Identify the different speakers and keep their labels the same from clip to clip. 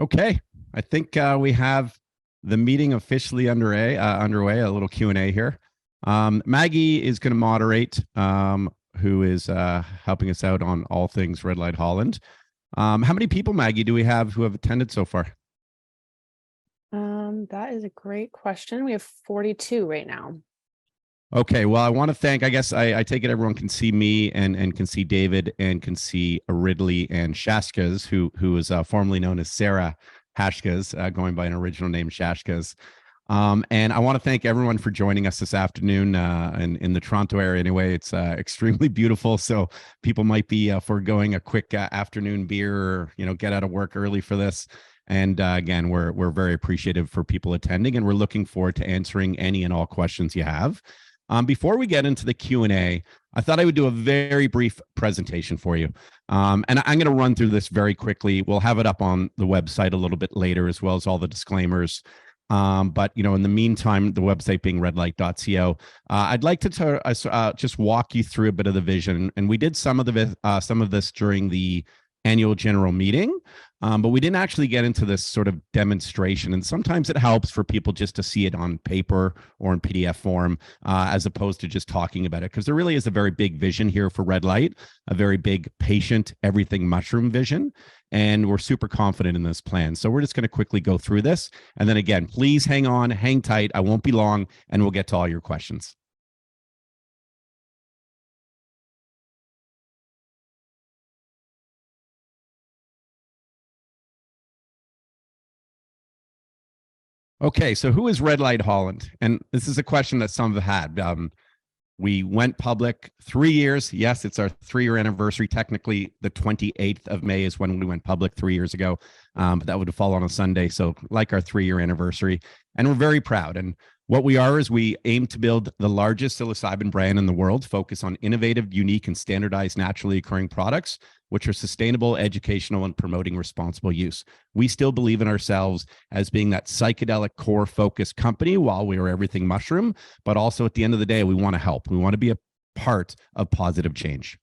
Speaker 1: Okay, I think we have the meeting officially underway. A little Q&A here. Maggie is going to moderate, who is helping us out on all things Red Light Holland. How many people, Maggie, do we have who have attended so far?
Speaker 2: That is a great question. We have 42 right now.
Speaker 1: Okay, well, I want to thank, I guess I take it everyone can see me and can see David and can see Ridley and Shashkas, who is formerly known as Sarah Hashkas, going by an original name, Shashkas. And I want to thank everyone for joining us this afternoon in the Toronto area. Anyway, it's extremely beautiful, so people might be foregoing a quick afternoon beer or get out of work early for this. And again, we're very appreciative for people attending, and we're looking forward to answering any and all questions you have. Before we get into the Q&A, I thought I would do a very brief presentation for you. And I'm going to run through this very quickly. We'll have it up on the website a little bit later, as well as all the disclaimers. But in the meantime, the website being redlight.co, I'd like to just walk you through a bit of the vision. And we did some of this during the annual general meeting, but we didn't actually get into this sort of demonstration. And sometimes it helps for people just to see it on paper or in PDF form, as opposed to just talking about it, because there really is a very big vision here for Red Light, a very big patient everything mushroom vision. And we're super confident in this plan. So we're just going to quickly go through this. And then again, please hang on, hang tight. I won't be long, and we'll get to all your questions. Okay, so who is Red Light Holland? And this is a question that some have had. We went public 3 years. Yes, it's our 3-year anniversary. Technically, the 28th of May is when we went public 3 years ago, but that would fall on a Sunday. So like our 3-year anniversary, and we're very proud. And what we are is we aim to build the largest psilocybin brand in the world, focus on innovative, unique, and standardized naturally occurring products, which are sustainable, educational, and promoting responsible use. We still believe in ourselves as being that psychedelic core focused company while we are everything mushroom, but also at the end of the day, we want to help. We want to be a part of positive change.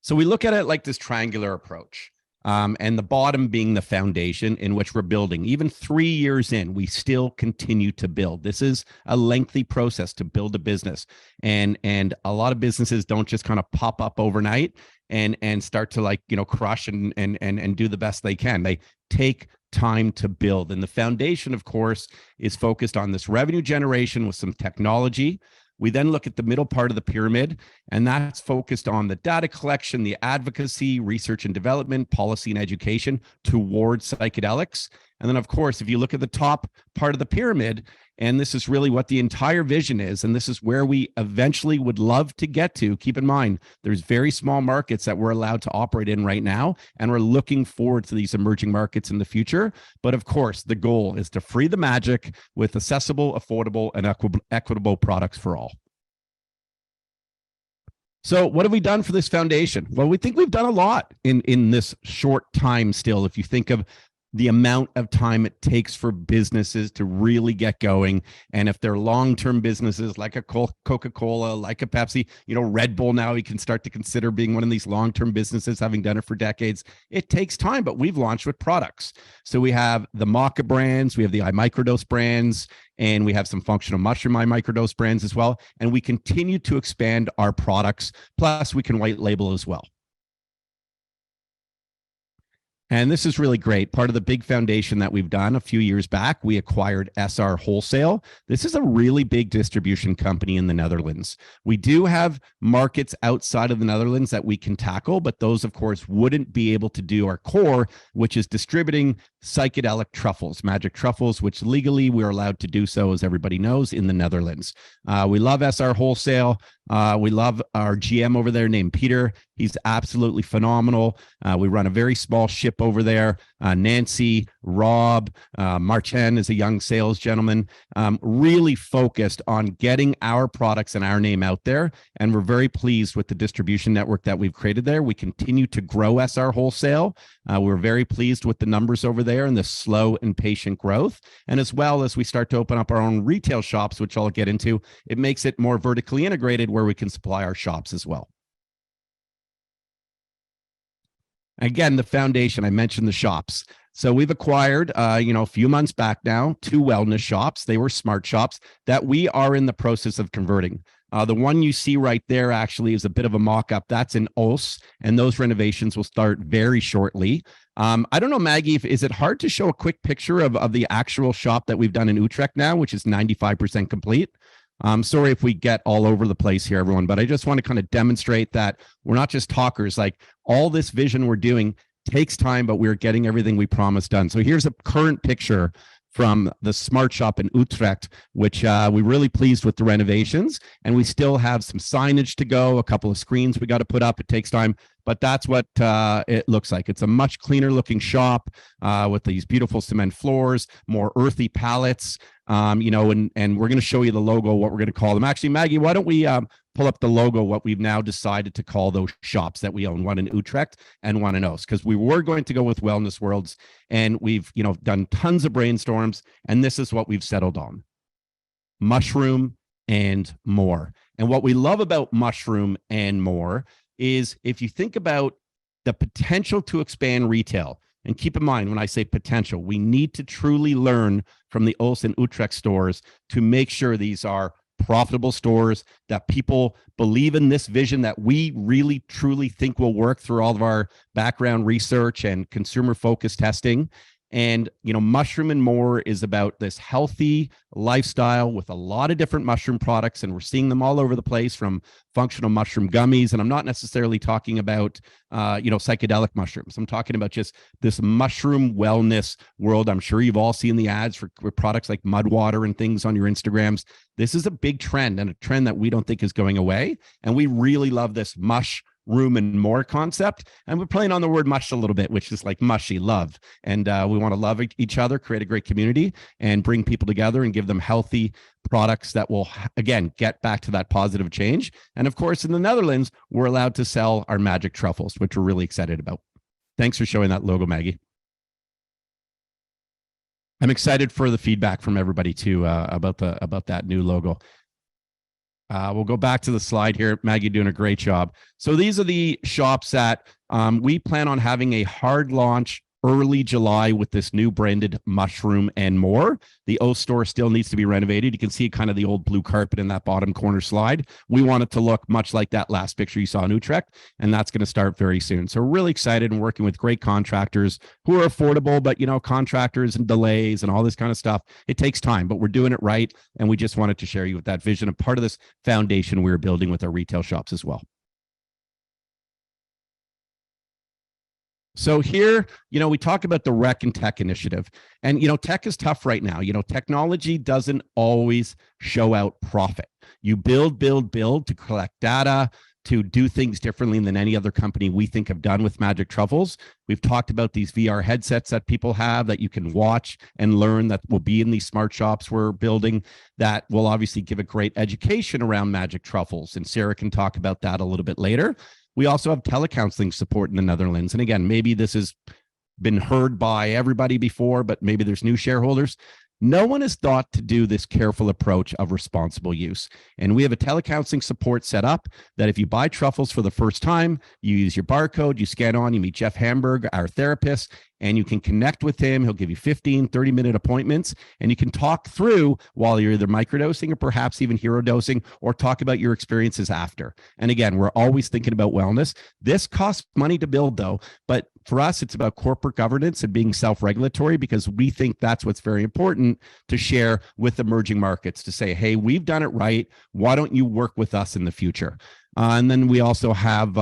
Speaker 1: So we look at it like this triangular approach. And the bottom being the foundation in which we're building. Even 3 years in, we still continue to build. This is a lengthy process to build a business. And a lot of businesses don't just kind of pop up overnight and start to crush and do the best they can. They take time to build. And the foundation, of course, is focused on this revenue generation with some technology. We then look at the middle part of the pyramid, and that's focused on the data collection, the advocacy, research and development, policy and education towards psychedelics. And then, of course, if you look at the top part of the pyramid, and this is really what the entire vision is, and this is where we eventually would love to get to. Keep in mind, there's very small markets that we're allowed to operate in right now, and we're looking forward to these emerging markets in the future. But of course, the goal is to free the magic with accessible, affordable, and equitable products for all. So what have we done for this foundation? Well, we think we've done a lot in this short time still. If you think of the amount of time it takes for businesses to really get going. And if they're long-term businesses like a Coca-Cola, like a Pepsi, Red Bull now, you can start to consider being one of these long-term businesses, having done it for decades. It takes time, but we've launched with products. So we have the Maca brands, we have the iMicrodose brands, and we have some functional mushroom iMicrodose brands as well. And we continue to expand our products. Plus, we can white label as well. And this is really great. Part of the big foundation that we've done a few years back, we acquired SR Wholesale. This is a really big distribution company in the Netherlands. We do have markets outside of the Netherlands that we can tackle, but those, of course, wouldn't be able to do our core, which is distributing psychedelic truffles, magic truffles, which legally we're allowed to do so, as everybody knows, in the Netherlands. We love SR Wholesale. We love our GM over there named Peter. He's absolutely phenomenal. We run a very small ship over there. Nancy, Rob, Marchen is a young sales gentleman, really focused on getting our products and our name out there. And we're very pleased with the distribution network that we've created there. We continue to grow SR Wholesale. We're very pleased with the numbers over there and the slow and patient growth. And as well as we start to open up our own retail shops, which I'll get into, it makes it more vertically integrated where we can supply our shops as well. Again, the foundation, I mentioned the shops. So we've acquired, a few months back now, 2 wellness shops. They were smart shops that we are in the process of converting. The one you see right there actually is a bit of a mock-up. That's in Os, and those renovations will start very shortly. I don't know, Maggie, is it hard to show a quick picture of the actual shop that we've done in Utrecht now, which is 95% complete? Sorry if we get all over the place here, everyone, but I just want to kind of demonstrate that we're not just talkers. Like, all this vision we're doing takes time, but we're getting everything we promised done. So here's a current picture from the smart shop in Utrecht, which we're really pleased with the renovations, and we still have some signage to go, a couple of screens we got to put up. It takes time, but that's what it looks like. It's a much cleaner looking shop with these beautiful cement floors, more earthy pallets, and we're going to show you the logo, what we're going to call them. Actually, Maggie, why don't we pull up the logo, what we've now decided to call those shops that we own, one in Utrecht and one in Oos, because we were going to go with Wellness Worlds, and we've done tons of brainstorms, and this is what we've settled on: mushroom and more. And what we love about mushroom and more is, if you think about the potential to expand retail, and keep in mind, when I say potential, we need to truly learn from the Oos and Utrecht stores to make sure these are profitable stores, that people believe in this vision that we really truly think will work through all of our background research and consumer focused testing. And, mushroom and more is about this healthy lifestyle with a lot of different mushroom products. And we're seeing them all over the place, from functional mushroom gummies. And I'm not necessarily talking about, psychedelic mushrooms. I'm talking about just this mushroom wellness world. I'm sure you've all seen the ads for products like mud water and things on your Instagrams. This is a big trend, and a trend that we don't think is going away. And we really love this room and more concept, and we're playing on the word mush a little bit, which is like mushy love, and we want to love each other, create a great community, and bring people together and give them healthy products that will, again, get back to that positive change. And of course, in the Netherlands, we're allowed to sell our magic truffles, which we're really excited about. Thanks for showing that logo, Maggie. I'm excited for the feedback from everybody too about that new logo. We'll go back to the slide here. Maggie doing a great job. So these are the shops that we plan on having a hard launch early July with this new branded mushroom and more. The O store still needs to be renovated. You can see kind of the old blue carpet in that bottom corner slide. We want it to look much like that last picture you saw in Utrecht, and that's going to start very soon. So we're really excited and working with great contractors who are affordable, but contractors and delays and all this kind of stuff, it takes time, but we're doing it right. And we just wanted to share you with that vision, and part of this foundation we're building with our retail shops as well. So here, we talk about the Rec and Tech initiative, and, tech is tough right now. Technology doesn't always show out profit. You build to collect data, to do things differently than any other company we think have done with Magic Truffles. We've talked about these VR headsets that people have that you can watch and learn, that will be in these smart shops we're building, that will obviously give a great education around Magic Truffles. And Sarah can talk about that a little bit later. We also have telecounseling support in the Netherlands. And again, maybe this has been heard by everybody before, but maybe there's new shareholders. No one has thought to do this careful approach of responsible use. And we have a telecounseling support set up that if you buy truffles for the first time, you use your barcode, you scan on, you meet Jeff Hamburg, our therapist, and you can connect with him. He'll give you 15, 30-minute appointments, and you can talk through while you're either microdosing or perhaps even hero dosing, or talk about your experiences after. And again, we're always thinking about wellness. This costs money to build, though, but for us, it's about corporate governance and being self-regulatory, because we think that's what's very important to share with emerging markets, to say, hey, we've done it right. Why don't you work with us in the future? And then we also have,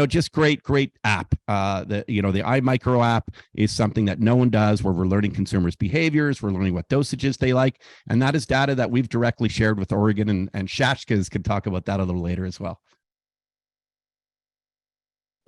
Speaker 1: just great app. The iMicro app is something that no one does, where we're learning consumers' behaviors. We're learning what dosages they like. And that is data that we've directly shared with Oregon, and Shashkas can talk about that a little later as well.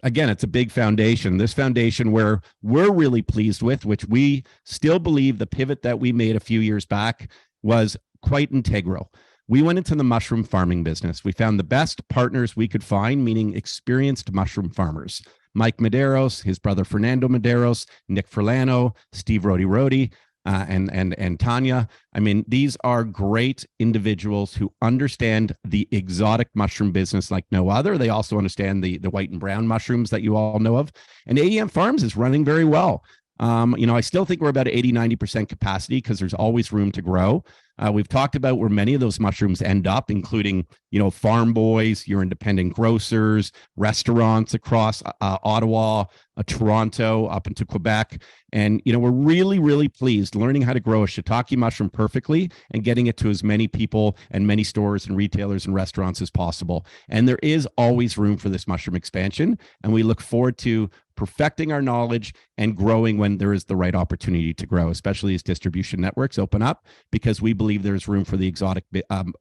Speaker 1: Again, it's a big foundation. This foundation where we're really pleased with, which we still believe the pivot that we made a few years back was quite integral. We went into the mushroom farming business. We found the best partners we could find, meaning experienced mushroom farmers. Mike Medeiros, his brother Fernando Medeiros, Nick Furlano, Steve Rody, and Tanya. I mean, these are great individuals who understand the exotic mushroom business like no other. They also understand the white and brown mushrooms that you all know of. And AEM Farms is running very well. I still think we're about 80-90% capacity because there's always room to grow. We've talked about where many of those mushrooms end up, including, farm boys, your independent grocers, restaurants across Ottawa, Toronto, up into Quebec. And, we're really, really pleased learning how to grow a shiitake mushroom perfectly and getting it to as many people and many stores and retailers and restaurants as possible. And there is always room for this mushroom expansion. And we look forward to perfecting our knowledge and growing when there is the right opportunity to grow, especially as distribution networks open up, because we believe there's room for the exotic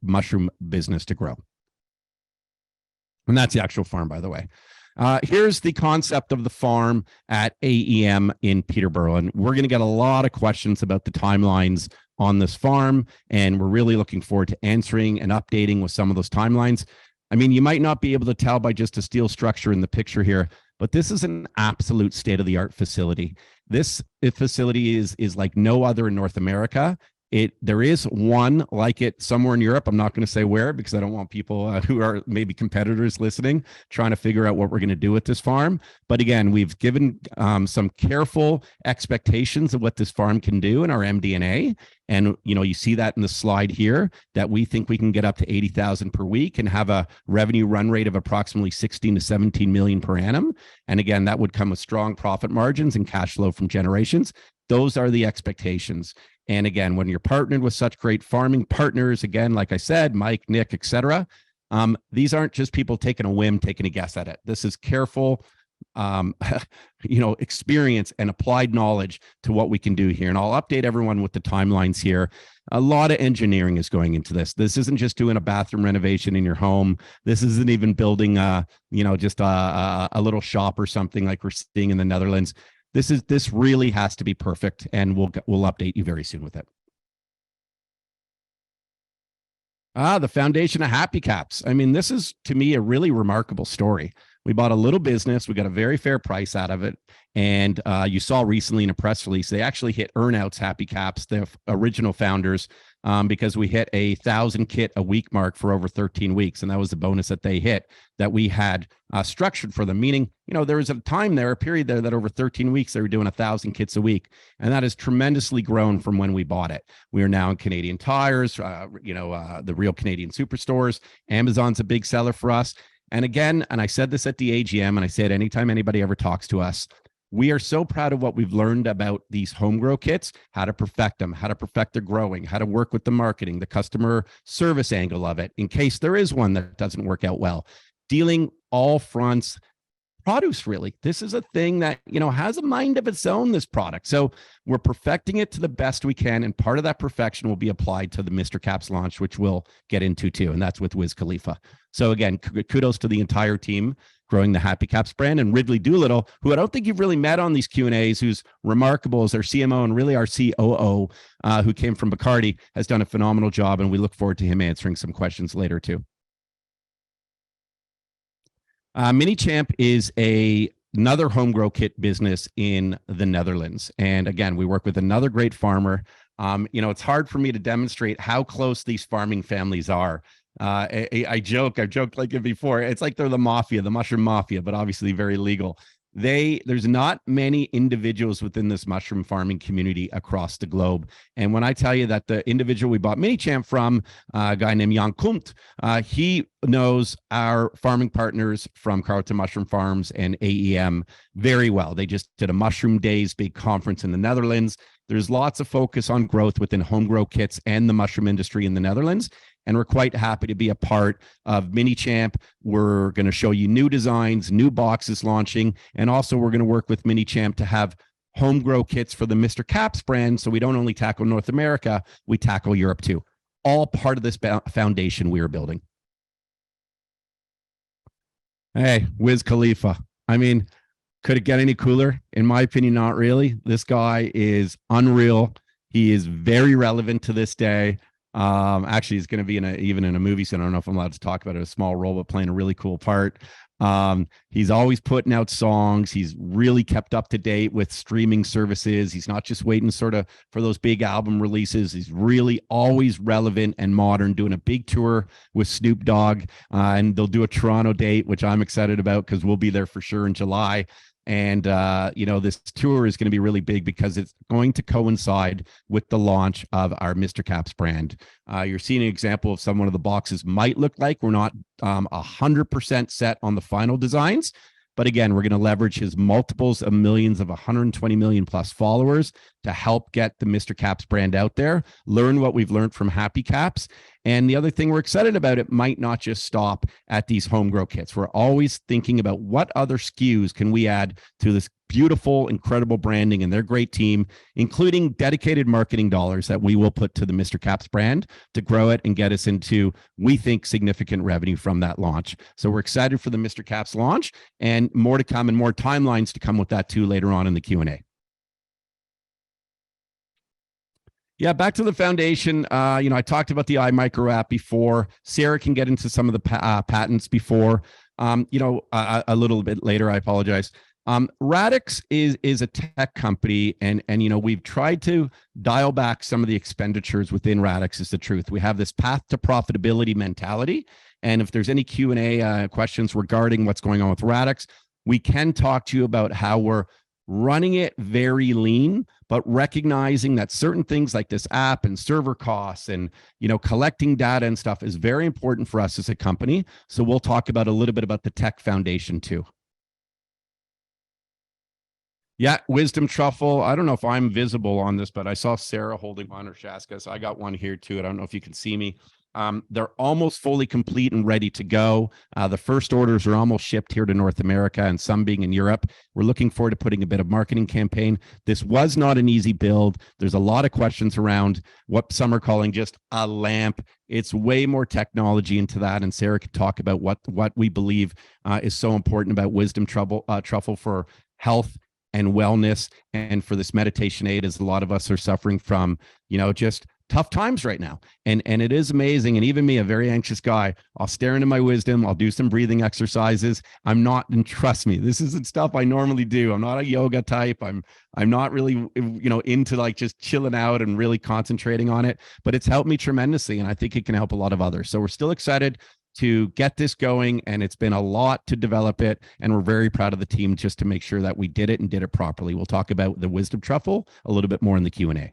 Speaker 1: mushroom business to grow. And that's the actual farm, by the way. Here's the concept of the farm at AEM in Peterborough. And we're going to get a lot of questions about the timelines on this farm. And we're really looking forward to answering and updating with some of those timelines. I mean, you might not be able to tell by just a steel structure in the picture here, but this is an absolute state-of-the-art facility. This facility is like no other in North America. There is one like it somewhere in Europe. I'm not going to say where because I don't want people who are maybe competitors listening trying to figure out what we're going to do with this farm. But again, we've given some careful expectations of what this farm can do in our MD&A. And, you see that in the slide here that we think we can get up to 80,000 per week and have a revenue run rate of approximately 16 to 17 million per annum. And again, that would come with strong profit margins and cash flow from generations. Those are the expectations. And again, when you're partnered with such great farming partners, again, like I said, Mike, Nick, et cetera, these aren't just people taking a whim, taking a guess at it. This is careful, experience and applied knowledge to what we can do here. And I'll update everyone with the timelines here. A lot of engineering is going into this. This isn't just doing a bathroom renovation in your home. This isn't even building, just a little shop or something like we're seeing in the Netherlands. This really has to be perfect, and we'll update you very soon with it. The foundation of Happy Caps. I mean, this is to me a really remarkable story. We bought a little business. We got a very fair price out of it. And you saw recently in a press release, they actually hit earnouts, Happy Caps, the original founders, because we hit 1,000 kit a week mark for over 13 weeks. And that was the bonus that they hit that we had structured for them, meaning, there was a period there that over 13 weeks, they were doing 1,000 kits a week. And that has tremendously grown from when we bought it. We are now in Canadian Tires, the real Canadian superstores. Amazon's a big seller for us. And again, and I said this at the AGM, and I said anytime anybody ever talks to us, we are so proud of what we've learned about these home grow kits, how to perfect them, how to perfect their growing, how to work with the marketing, the customer service angle of it, in case there is one that doesn't work out well. Dealing all fronts, produce, really. This is a thing that, has a mind of its own, this product. So we're perfecting it to the best we can. And part of that perfection will be applied to the Mr. Caps launch, which we'll get into too. And that's with Wiz Khalifa. So again, kudos to the entire team growing the Happy Caps brand, and Ridley Doolittle, who I don't think you've really met on these Q&As, who's remarkable as our CMO and really our COO, who came from Bacardi, has done a phenomenal job. And we look forward to him answering some questions later too. Mini Champ is another home grow kit business in the Netherlands. And again, we work with another great farmer. It's hard for me to demonstrate how close these farming families are. I've joked like it before. It's like they're the mafia, the mushroom mafia, but obviously very legal. There's not many individuals within this mushroom farming community across the globe. And when I tell you that the individual we bought Mini Champ from, a guy named Jan Kumt, he knows our farming partners from Carleton Mushroom Farms and AEM very well. They just did a Mushroom Days big conference in the Netherlands. There's lots of focus on growth within home grow kits and the mushroom industry in the Netherlands. And we're quite happy to be a part of Mini Champ. We're going to show you new designs, new boxes launching, and also we're going to work with Mini Champ to have home grow kits for the Mr. Caps brand. So we don't only tackle North America, we tackle Europe too. All part of this foundation we are building. Hey, Wiz Khalifa. I mean, could it get any cooler? In my opinion, not really. This guy is unreal. He is very relevant to this day. Actually, he's going to be even in a movie soon. I don't know if I'm allowed to talk about it, a small role, but playing a really cool part. He's always putting out songs. He's really kept up to date with streaming services. He's not just waiting sort of for those big album releases. He's really always relevant and modern, doing a big tour with Snoop Dogg. And they'll do a Toronto date, which I'm excited about because we'll be there for sure in July. And, this tour is going to be really big because it's going to coincide with the launch of our Mr. Caps brand. You're seeing an example of one of the boxes might look like. We're not 100% set on the final designs. But again, we're going to leverage his multiples of millions of 120 million plus followers to help get the Mr. Caps brand out there, learn what we've learned from Happy Caps. And the other thing we're excited about, it might not just stop at these home grow kits. We're always thinking about what other SKUs can we add to this beautiful, incredible branding and their great team, including dedicated marketing dollars that we will put to the Mr. Caps brand to grow it and get us into, we think, significant revenue from that launch. So we're excited for the Mr. Caps launch, and more to come and more timelines to come with that too later on in the Q&A. Yeah, back to the foundation. I talked about the iMicro app before. Sarah can get into some of the patents before. A little bit later. I apologize. Radix is a tech company, and we've tried to dial back some of the expenditures within Radix. Is the truth. We have this path to profitability mentality, and if there's any Q&A questions regarding what's going on with Radix, we can talk to you about how we're running it very lean, but recognizing that certain things like this app and server costs and collecting data and stuff is very important for us as a company. So we'll talk about a little bit about the tech foundation too. Yeah, Wisdom Truffle. I don't know if I'm visible on this, but I saw Sarah holding one, or Shaska, so I got one here too. I don't know if you can see me. They're almost fully complete and ready to go. The first orders are almost shipped here to North America, and some being in Europe. We're looking forward to putting a bit of marketing campaign. This was not an easy build. There's a lot of questions around what some are calling just a lamp. It's way more technology into that, and Sarah could talk about what we believe is so important about Wisdom Truffle for health and wellness, and for this meditation aid, as a lot of us are suffering from, just tough times right now. And it is amazing. And even me, a very anxious guy, I'll stare into my wisdom. I'll do some breathing exercises. And trust me, this isn't stuff I normally do. I'm not a yoga type. I'm not really, into like just chilling out and really concentrating on it, but it's helped me tremendously. And I think it can help a lot of others. So we're still excited to get this going, and it's been a lot to develop it, and we're very proud of the team just to make sure that we did it and did it properly. We'll talk about the Wisdom Truffle a little bit more in the Q&A.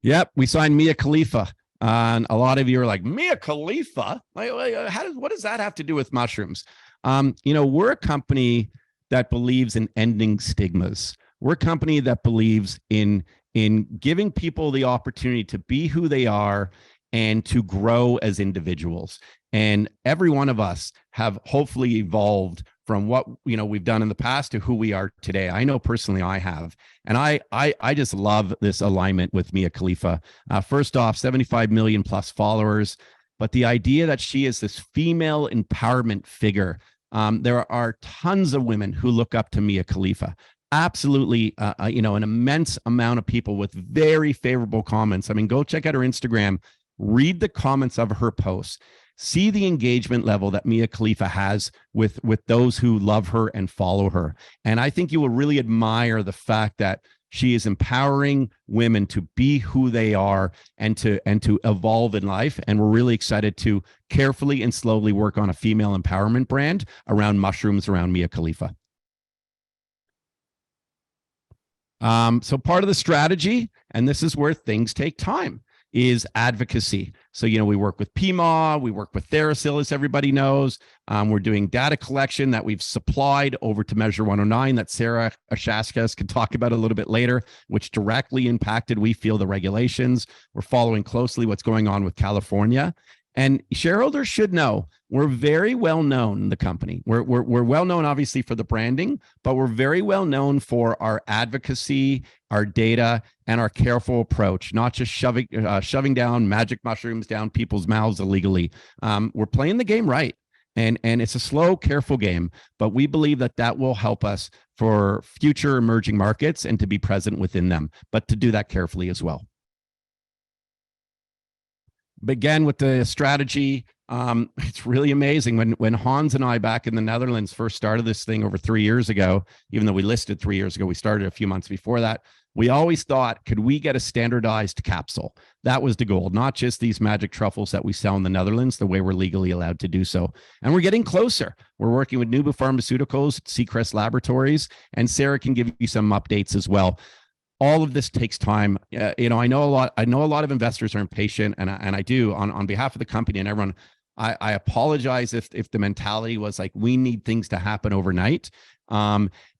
Speaker 1: Yep, we signed Mia Khalifa, and a lot of you are like, Mia Khalifa? What does that have to do with mushrooms? We're a company that believes in ending stigmas. We're a company that believes in giving people the opportunity to be who they are and to grow as individuals. And every one of us have hopefully evolved from what we've done in the past to who we are today. I know personally I have. And I just love this alignment with Mia Khalifa. First off, 75 million plus followers, but the idea that she is this female empowerment figure. There are tons of women who look up to Mia Khalifa. Absolutely, an immense amount of people with very favorable comments. I mean, go check out her Instagram. Read the comments of her posts, see the engagement level that Mia Khalifa has with those who love her and follow her. And I think you will really admire the fact that she is empowering women to be who they are and to evolve in life. And we're really excited to carefully and slowly work on a female empowerment brand around mushrooms around Mia Khalifa. So part of the strategy, and this is where things take time, is advocacy. So, we work with PMA, we work with TheraSil, as everybody knows. We're doing data collection that we've supplied over to Measure 109 that Sarah Ashaskas can talk about a little bit later, which directly impacted, we feel, the regulations. We're following closely what's going on with California. And shareholders should know we're very well known in the company. We're well known, obviously, for the branding, but we're very well known for our advocacy, our data, and our careful approach, not just shoving down magic mushrooms down people's mouths illegally. We're playing the game right. And it's a slow, careful game, but we believe that will help us for future emerging markets and to be present within them, but to do that carefully as well. Again, with the strategy, It's really amazing when Hans and I back in the Netherlands first started this thing over 3 years ago. Even though we listed 3 years ago, we started a few months before that. We always thought, could we get a standardized capsule? That was the goal, not just these magic truffles that we sell in the Netherlands, the way we're legally allowed to do so. And we're getting closer. We're working with Nuba Pharmaceuticals, Seacrest Laboratories, and Sarah can give you some updates as well. All of this takes time. I know a lot of investors are impatient, and I do on behalf of the company and everyone. I apologize if the mentality was like we need things to happen overnight.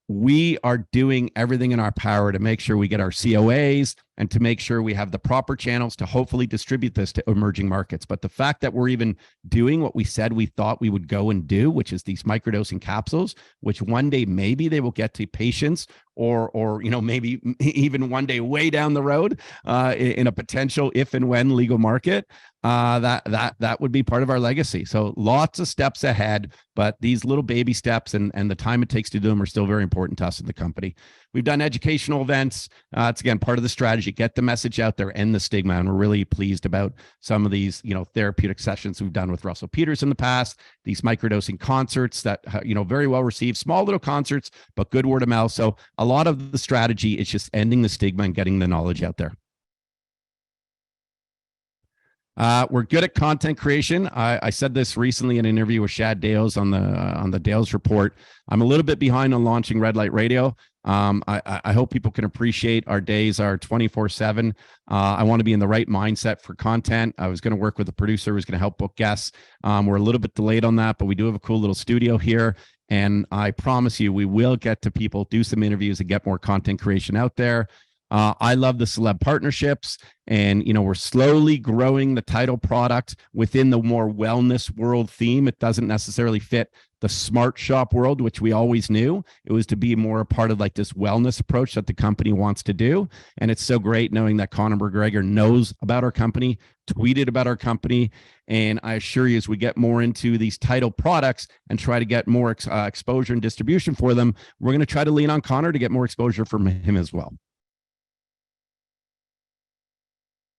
Speaker 1: We are doing everything in our power to make sure we get our COAs and to make sure we have the proper channels to hopefully distribute this to emerging markets. But the fact that we're even doing what we said we thought we would go and do, which is these microdosing capsules, which one day maybe they will get to patients, or maybe even one day way down the road in a potential if and when legal market, that would be part of our legacy. So lots of steps ahead, but these little baby steps and the time it takes to do them are still very important to us in the company. We've done educational events. It's again part of the strategy, get the message out there, end the stigma. And we're really pleased about some of these, therapeutic sessions we've done with Russell Peters in the past, these microdosing concerts that, very well received, small little concerts, but good word of mouth. So a lot of the strategy is just ending the stigma and getting the knowledge out there. We're good at content creation. I said this recently in an interview with Shad Dales on the Dales Report. I'm a little bit behind on launching Red Light Radio. I hope people can appreciate our days are 24/7. I want to be in the right mindset for content. I was going to work with a producer who's going to help book guests. We're a little bit delayed on that, but we do have a cool little studio here. And I promise you, we will get to people, do some interviews and get more content creation out there. I love the celeb partnerships, and we're slowly growing the title product within the more wellness world theme. It doesn't necessarily fit the smart shop world, which we always knew. It was to be more a part of like this wellness approach that the company wants to do. And it's so great knowing that Conor McGregor knows about our company, tweeted about our company. And I assure you, as we get more into these title products and try to get more exposure and distribution for them, we're going to try to lean on Conor to get more exposure from him as well.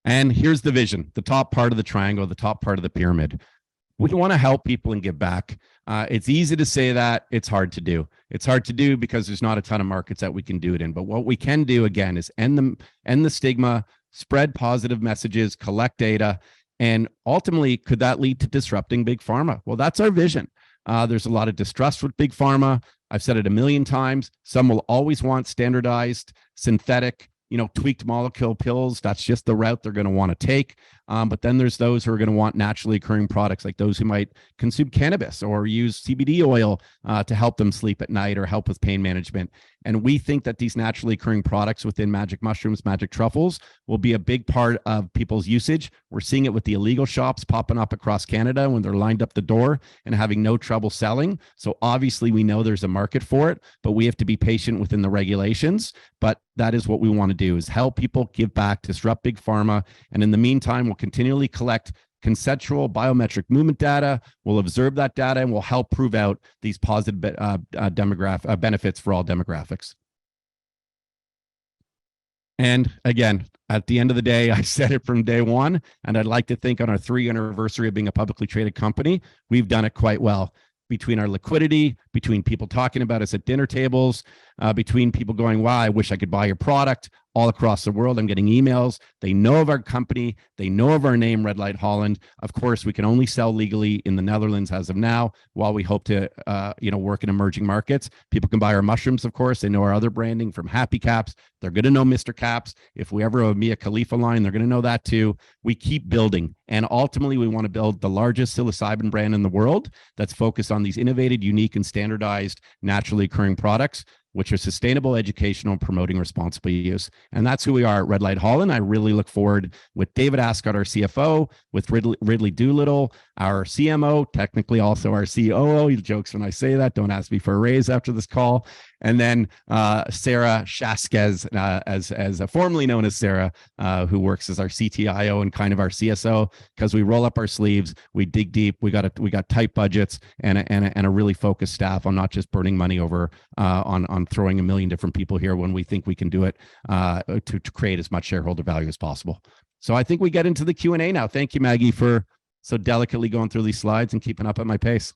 Speaker 1: And here's the vision, the top part of the triangle, the top part of the pyramid. We want to help people and give back. It's easy to say that. It's hard to do. It's hard to do because there's not a ton of markets that we can do it in. But what we can do, again, is end the stigma, spread positive messages, collect data, and ultimately, could that lead to disrupting big pharma? Well, that's our vision. There's a lot of distrust with big pharma. I've said it a million times. Some will always want standardized, synthetic, tweaked molecule pills. That's just the route they're going to want to take. But then there's those who are going to want naturally occurring products, like those who might consume cannabis or use CBD oil to help them sleep at night or help with pain management. And we think that these naturally occurring products within magic mushrooms, magic truffles, will be a big part of people's usage. We're seeing it with the illegal shops popping up across Canada when they're lined up the door and having no trouble selling. So obviously we know there's a market for it, but we have to be patient within the regulations. But that is what we want to do, is help people, give back, disrupt big pharma. And in the meantime, we'll continually collect consensual biometric movement data. We'll observe that data and we'll help prove out these positive benefits for all demographics. And again, at the end of the day, I said it from day one, and I'd like to think on our 3-year anniversary of being a publicly traded company, we've done it quite well. Between our liquidity, between people talking about us at dinner tables, between people going, wow, I wish I could buy your product, all across the world. I'm getting emails. They know of our company. They know of our name, Red Light Holland. Of course, we can only sell legally in the Netherlands as of now, while we hope to, work in emerging markets. People can buy our mushrooms, of course. They know our other branding from Happy Caps. They're going to know Mr. Caps. If we ever have a Mia Khalifa line, they're going to know that too. We keep building. And ultimately, we want to build the largest psilocybin brand in the world that's focused on these innovative, unique, and standardized, naturally occurring products, which are sustainable, educational, and promoting responsible use. And that's who we are at Red Light Holland. I really look forward with David Ascott, our CFO, with Ridley Doolittle, our CMO, technically also our COO. He jokes when I say that. Don't ask me for a raise after this call. And then Sarah Shaskes, as formerly known as Sarah, who works as our CTIO and kind of our CSO, because we roll up our sleeves, we dig deep, we got tight budgets and a really focused staff on not just burning money over on throwing a million different people here when we think we can do it to create as much shareholder value as possible. So I think we get into the Q&A now. Thank you, Maggie, for so delicately going through these slides and keeping up at my pace.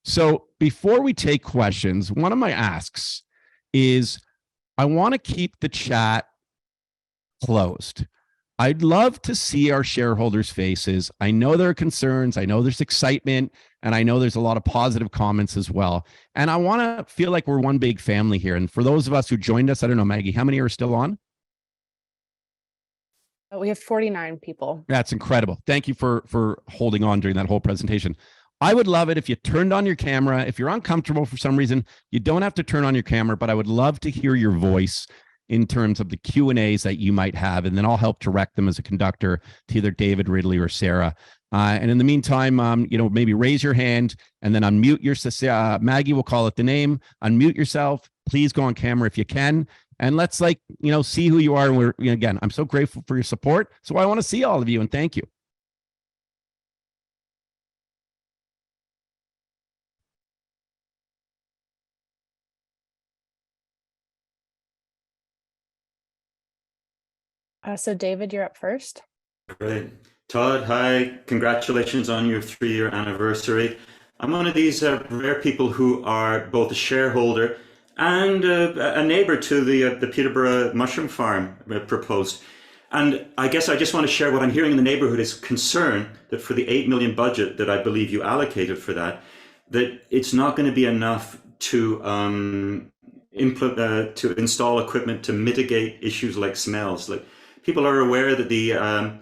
Speaker 1: So before we take questions, one of my asks is I want to keep the chat closed. I'd love to see our shareholders' faces. I know there are concerns. I know there's excitement, and I know there's a lot of positive comments as well. And I want to feel like we're one big family here. And for those of us who joined us, I don't know, Maggie, how many are still on?
Speaker 2: We have 49 people.
Speaker 1: That's incredible. Thank you for holding on during that whole presentation. I would love it if you turned on your camera. If you're uncomfortable for some reason, you don't have to turn on your camera, but I would love to hear your voice in terms of the Q&As that you might have, and then I'll help direct them as a conductor to either David, Ridley, or Sarah. And in the meantime, maybe raise your hand and then unmute your, Maggie will call it the name, unmute yourself. Please go on camera if you can. And let's see who you are. And again, I'm so grateful for your support. So I want to see all of you, and thank you.
Speaker 2: So David, you're up first.
Speaker 3: Great. Todd, hi. Congratulations on your 3-year anniversary. I'm one of these rare people who are both a shareholder and a neighbor to the Peterborough mushroom farm proposed. And I guess I just want to share what I'm hearing in the neighborhood is concern that for the $8 million budget that I believe you allocated for that it's not going to be enough to install equipment to mitigate issues like smells. Like, people are aware that the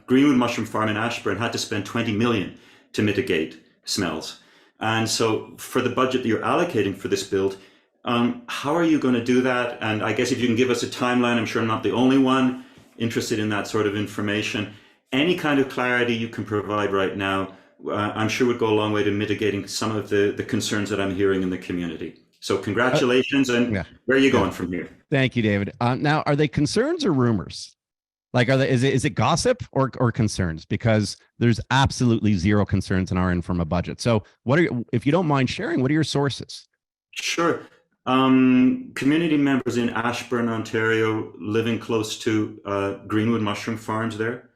Speaker 3: Greenwood mushroom farm in Ashburn had to spend $20 million to mitigate smells. And so for the budget that you're allocating for this build, how are you going to do that? And I guess if you can give us a timeline, I'm sure I'm not the only one interested in that sort of information. Any kind of clarity you can provide right now, I'm sure would go a long way to mitigating some of the concerns that I'm hearing in the community. So congratulations, and where are you going from here?
Speaker 1: Thank you, David. Now, are they concerns or rumors? Like, is it gossip or concerns? Because there's absolutely zero concerns in our end from a budget. So if you don't mind sharing, what are your sources?
Speaker 3: Sure. Community members in Ashburn, Ontario, living close to Greenwood mushroom farms there,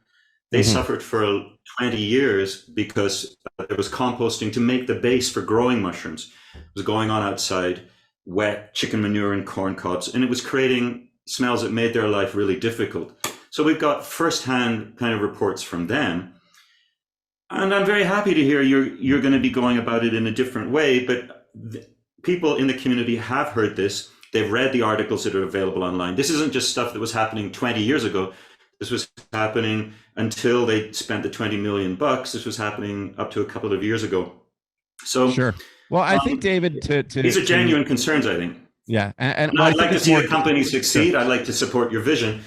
Speaker 3: they suffered for 20 years because there was composting to make the base for growing mushrooms. It was going on outside, wet chicken manure and corn cobs, and it was creating smells that made their life really difficult. So we've got firsthand kind of reports from them. And I'm very happy to hear you're going to be going about it in a different way, but people in the community have heard this. They've read the articles that are available online. This isn't just stuff that was happening 20 years ago. This was happening until they spent the $20 million. This was happening up to a couple of years ago. So
Speaker 1: sure. Well, I think, David,
Speaker 3: these are genuine concerns, I think.
Speaker 1: Yeah.
Speaker 3: And I'd like to see a company succeed. Sure. I'd like to support your vision.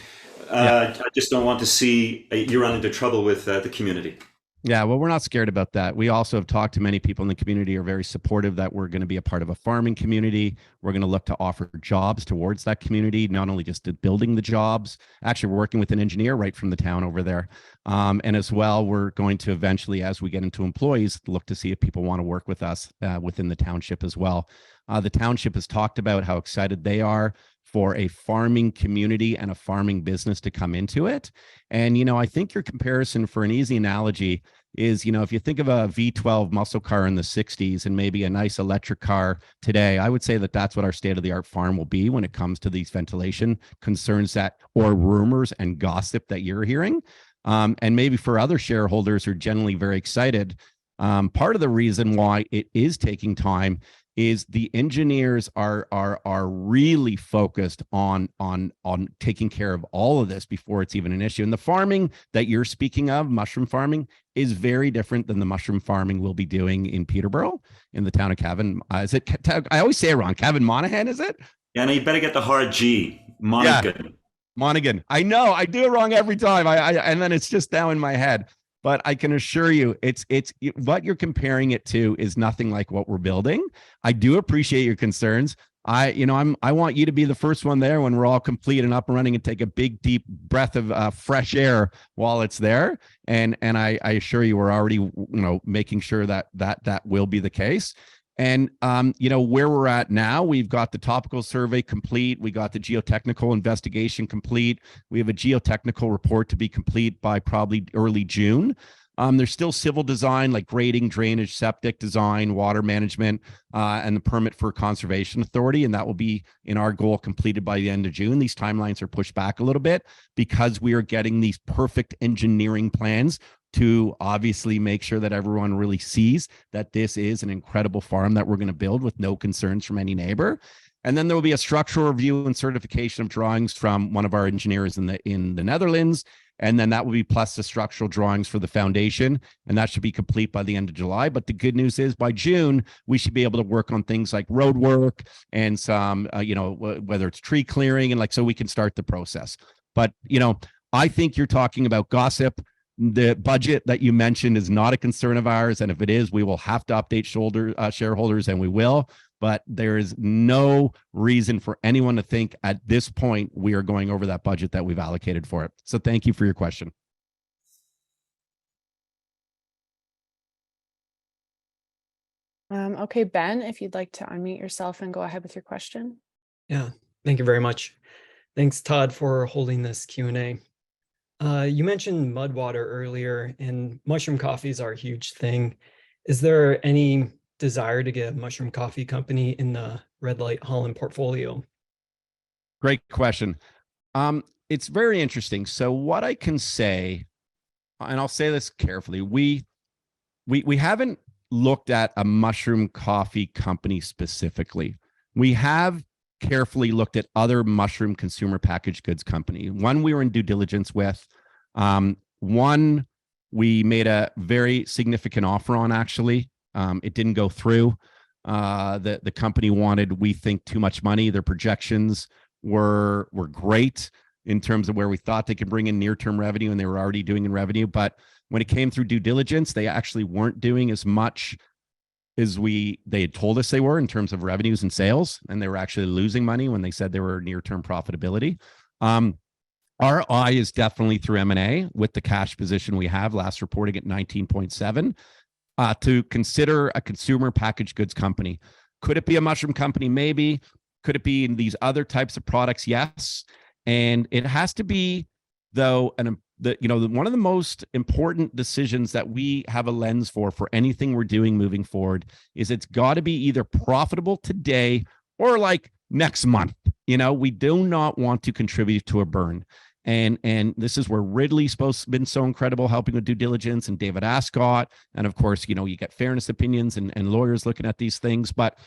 Speaker 3: I just don't want to see you run into trouble with the community.
Speaker 1: Yeah, well, we're not scared about that. We also have talked to many people in the community who are very supportive that we're going to be a part of a farming community. We're going to look to offer jobs towards that community, not only just building the jobs. Actually, we're working with an engineer right from the town over there. And as well, we're going to eventually, as we get into employees, look to see if people want to work with us within the township as well. The township has talked about how excited they are for a farming community and a farming business to come into it. And, I think your comparison for an easy analogy is, if you think of a V12 muscle car in the 60s and maybe a nice electric car today, I would say that that's what our state-of-the-art farm will be when it comes to these ventilation concerns or rumors and gossip that you're hearing. And maybe for other shareholders who are generally very excited, part of the reason why it is taking time is the engineers are really focused on taking care of all of this before it's even an issue. And the farming that you're speaking of, mushroom farming, is very different than the mushroom farming we'll be doing in Peterborough, in the town of Cavan. Is it? I always say it wrong. Cavan Monaghan, is it?
Speaker 3: Yeah, no, you better get the hard G. Monaghan.
Speaker 1: Yeah. Monaghan. I know. I do it wrong every time. And then it's just now in my head. But I can assure you, it's what you're comparing it to is nothing like what we're building. I do appreciate your concerns. I want you to be the first one there when we're all complete and up and running, and take a big, deep breath of fresh air while it's there. And I assure you, we're already making sure that will be the case. And where we're at now, we've got the topical survey complete. We got the geotechnical investigation complete. We have a geotechnical report to be complete by probably early June. There's still civil design like grading, drainage, septic design, water management, and the permit for conservation authority. And that will be in our goal completed by the end of June. These timelines are pushed back a little bit because we are getting these perfect engineering plans to obviously make sure that everyone really sees that this is an incredible farm that we're going to build with no concerns from any neighbor. And then there will be a structural review and certification of drawings from one of our engineers in the Netherlands. And then that will be plus the structural drawings for the foundation. And that should be complete by the end of July. But the good news is by June, we should be able to work on things like road work and some, whether it's tree clearing and so we can start the process. But, I think you're talking about gossip. The budget that you mentioned is not a concern of ours. And if it is, we will have to update shareholders, and we will. But there is no reason for anyone to think at this point we are going over that budget that we've allocated for it. So thank you for your question.
Speaker 2: Okay, Ben, if you'd like to unmute yourself and go ahead with your question.
Speaker 4: Yeah, thank you very much. Thanks, Todd, for holding this Q&A. You mentioned mud water earlier, and mushroom coffees are a huge thing. Is there any desire to get a mushroom coffee company in the Red Light Holland portfolio?
Speaker 1: Great question. It's very interesting. So what I can say, and I'll say this carefully, we haven't looked at a mushroom coffee company specifically. We have carefully looked at other mushroom consumer packaged goods company. One we were in due diligence with. One we made a very significant offer on, actually. It didn't go through. The company wanted, we think, too much money. Their projections were great in terms of where we thought they could bring in near-term revenue, and they were already doing in revenue. But when it came through due diligence, they actually weren't doing as much as they had told us they were in terms of revenues and sales, and they were actually losing money when they said they were near-term profitability. Our eye is definitely through M&A with the cash position we have, last reporting at 19.7, to consider a consumer packaged goods company. Could it be a mushroom company? Maybe. Could it be in these other types of products? Yes. And it has to be, though, one of the most important decisions that we have a lens for anything we're doing moving forward is it's got to be either profitable today or next month. We do not want to contribute to a burn. And this is where Ridley's been so incredible helping with due diligence, and David Ascott. And of course, you get fairness opinions and lawyers looking at these things. But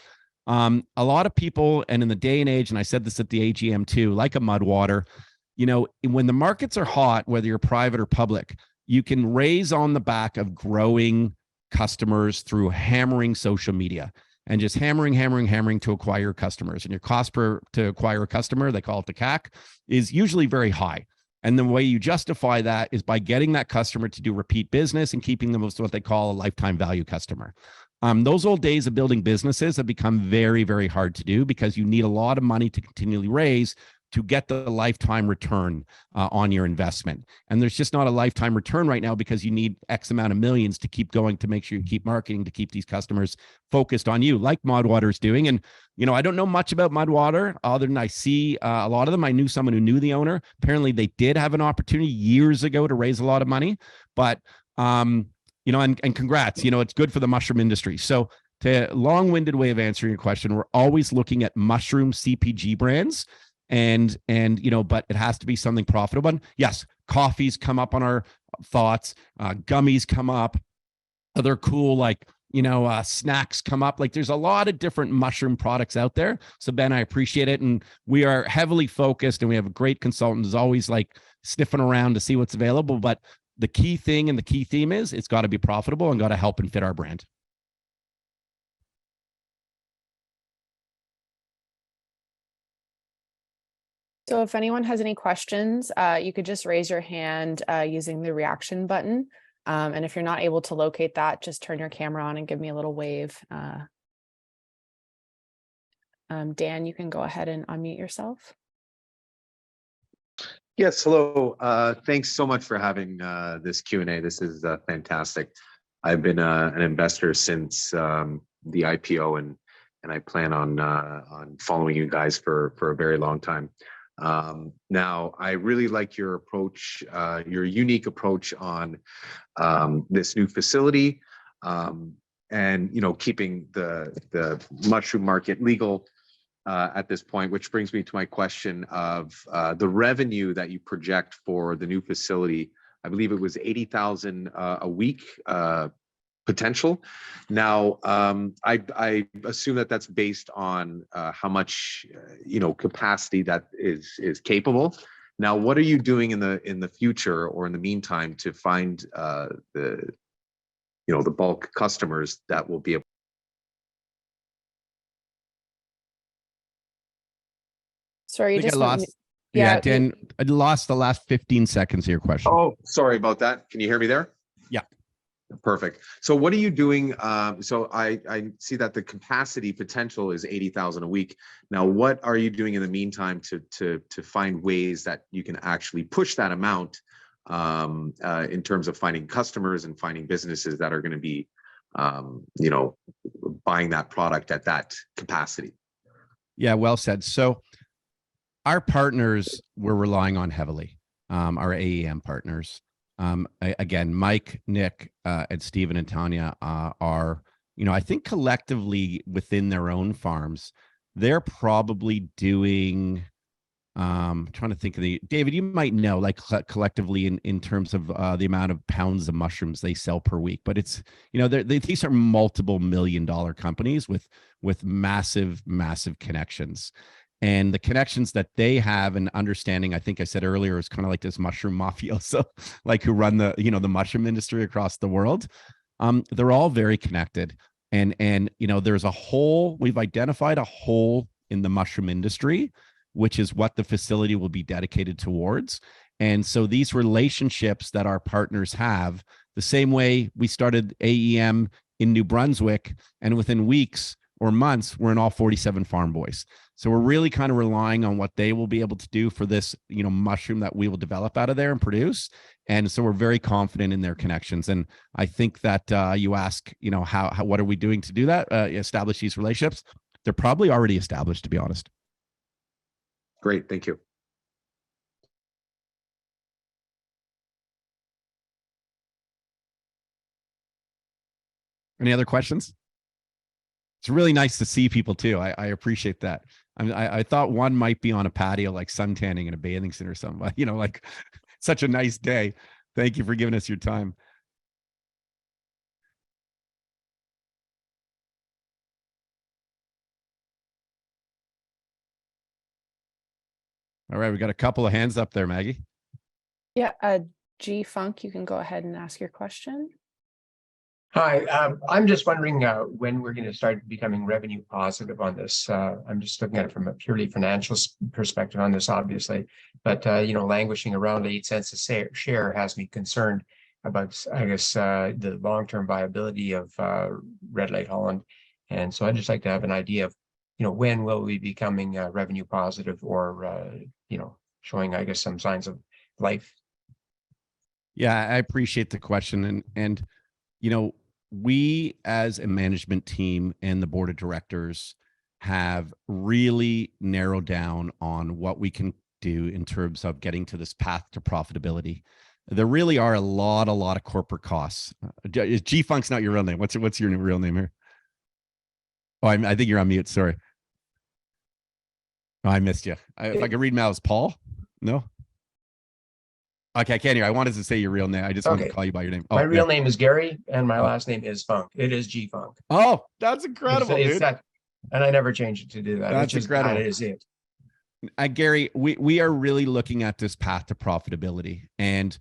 Speaker 1: a lot of people, and in the day and age, and I said this at the AGM too, like a Mudwater, when the markets are hot, whether you're private or public, you can raise on the back of growing customers through hammering social media and just hammering to acquire customers. And your cost to acquire a customer, they call it the CAC, is usually very high. And the way you justify that is by getting that customer to do repeat business and keeping them as what they call a lifetime value customer. Those old days of building businesses have become very, very hard to do because you need a lot of money to continually raise to get the lifetime return on your investment. And there's just not a lifetime return right now because you need X amount of millions to keep going, to make sure you keep marketing, to keep these customers focused on you, like Mudwater is doing. And, I don't know much about Mudwater other than I see a lot of them. I knew someone who knew the owner. Apparently they did have an opportunity years ago to raise a lot of money, but, and congrats, it's good for the mushroom industry. So to long-winded way of answering your question, we're always looking at mushroom CPG brands. And but it has to be something profitable. And yes, coffees come up on our thoughts, gummies come up, other cool snacks come up. There's a lot of different mushroom products out there. So Ben, I appreciate it, and we are heavily focused, and we have a great consultant who's always sniffing around to see what's available. But the key thing and the key theme is it's got to be profitable and got to help and fit our brand.
Speaker 2: So if anyone has any questions, you could just raise your hand using the reaction button. And if you're not able to locate that, just turn your camera on and give me a little wave. Dan, you can go ahead and unmute yourself.
Speaker 5: Yes, hello. Thanks so much for having this Q&A. This is fantastic. I've been an investor since the IPO, and I plan on following you guys for a very long time. Now, I really like your approach, your unique approach on this new facility, and keeping the mushroom market legal at this point, which brings me to my question of the revenue that you project for the new facility. I believe it was 80,000 a week potential. Now, I assume that that's based on how much capacity that is capable. Now, what are you doing in the future or in the meantime to find the bulk customers that will be able?
Speaker 2: Sorry, you
Speaker 1: I think
Speaker 2: just
Speaker 1: I
Speaker 2: went
Speaker 1: lost.
Speaker 2: mu-
Speaker 1: Yeah,
Speaker 2: yeah,
Speaker 1: Dan, I lost the last 15 seconds of your question.
Speaker 5: Oh, sorry about that. Can you hear me there?
Speaker 1: Yeah.
Speaker 5: Perfect. So what are you doing? So I see that the capacity potential is 80,000 a week. Now, what are you doing in the meantime to find ways that you can actually push that amount in terms of finding customers and finding businesses that are going to be, buying that product at that capacity?
Speaker 1: Yeah, well said. So our partners we're relying on heavily, our AEM partners. Again, Mike, Nick, and Stephen and Tanya are, I think collectively within their own farms, they're probably doing, trying to think of David, you might know, like collectively in terms of the amount of pounds of mushrooms they sell per week, but it's, these are multiple $1-million companies with massive connections. And the connections that they have and understanding, I think I said earlier, is kind of like this mushroom mafioso, like who run the mushroom industry across the world. They're all very connected. And there's we've identified a hole in the mushroom industry, which is what the facility will be dedicated towards. And so these relationships that our partners have, the same way we started AEM in New Brunswick, and within weeks or months, we're in all 47 farm boys. So we're really kind of relying on what they will be able to do for this, mushroom that we will develop out of there and produce. And so we're very confident in their connections. And I think that you ask, what are we doing to do that? Establish these relationships. They're probably already established, to be honest.
Speaker 5: Great, thank you.
Speaker 1: Any other questions? It's really nice to see people too. I appreciate that. I thought one might be on a patio, like sun tanning in a bathing suit or something, but like such a nice day. Thank you for giving us your time. All right, we got a couple of hands up there, Maggie.
Speaker 2: Yeah, G Funk, you can go ahead and ask your question.
Speaker 6: Hi, I'm just wondering when we're going to start becoming revenue positive on this. I'm just looking at it from a purely financial perspective on this, obviously, but languishing around 8 cents a share has me concerned about, I guess, the long-term viability of Red Light Holland. And so I'd just like to have an idea of, when will we be becoming revenue positive, or showing, I guess, some signs of life.
Speaker 1: Yeah, I appreciate the question, and we as a management team and the board of directors have really narrowed down on what we can do in terms of getting to this path to profitability. There really are a lot of corporate costs. G Funk's not your real name. What's your real name here? Oh, I think you're on mute. Sorry. Oh, I missed you. If I could read Mal, is Paul? No. Okay, I can't hear. I wanted to say your real name. I just wanted to call you by your name.
Speaker 6: My real name is Gary, and my last name is Funk. It is G Funk.
Speaker 1: Oh, that's incredible, dude.
Speaker 6: That, and I never changed it to do that.
Speaker 1: That's incredible.
Speaker 6: That is it.
Speaker 1: Gary, we are really looking at this path to profitability, and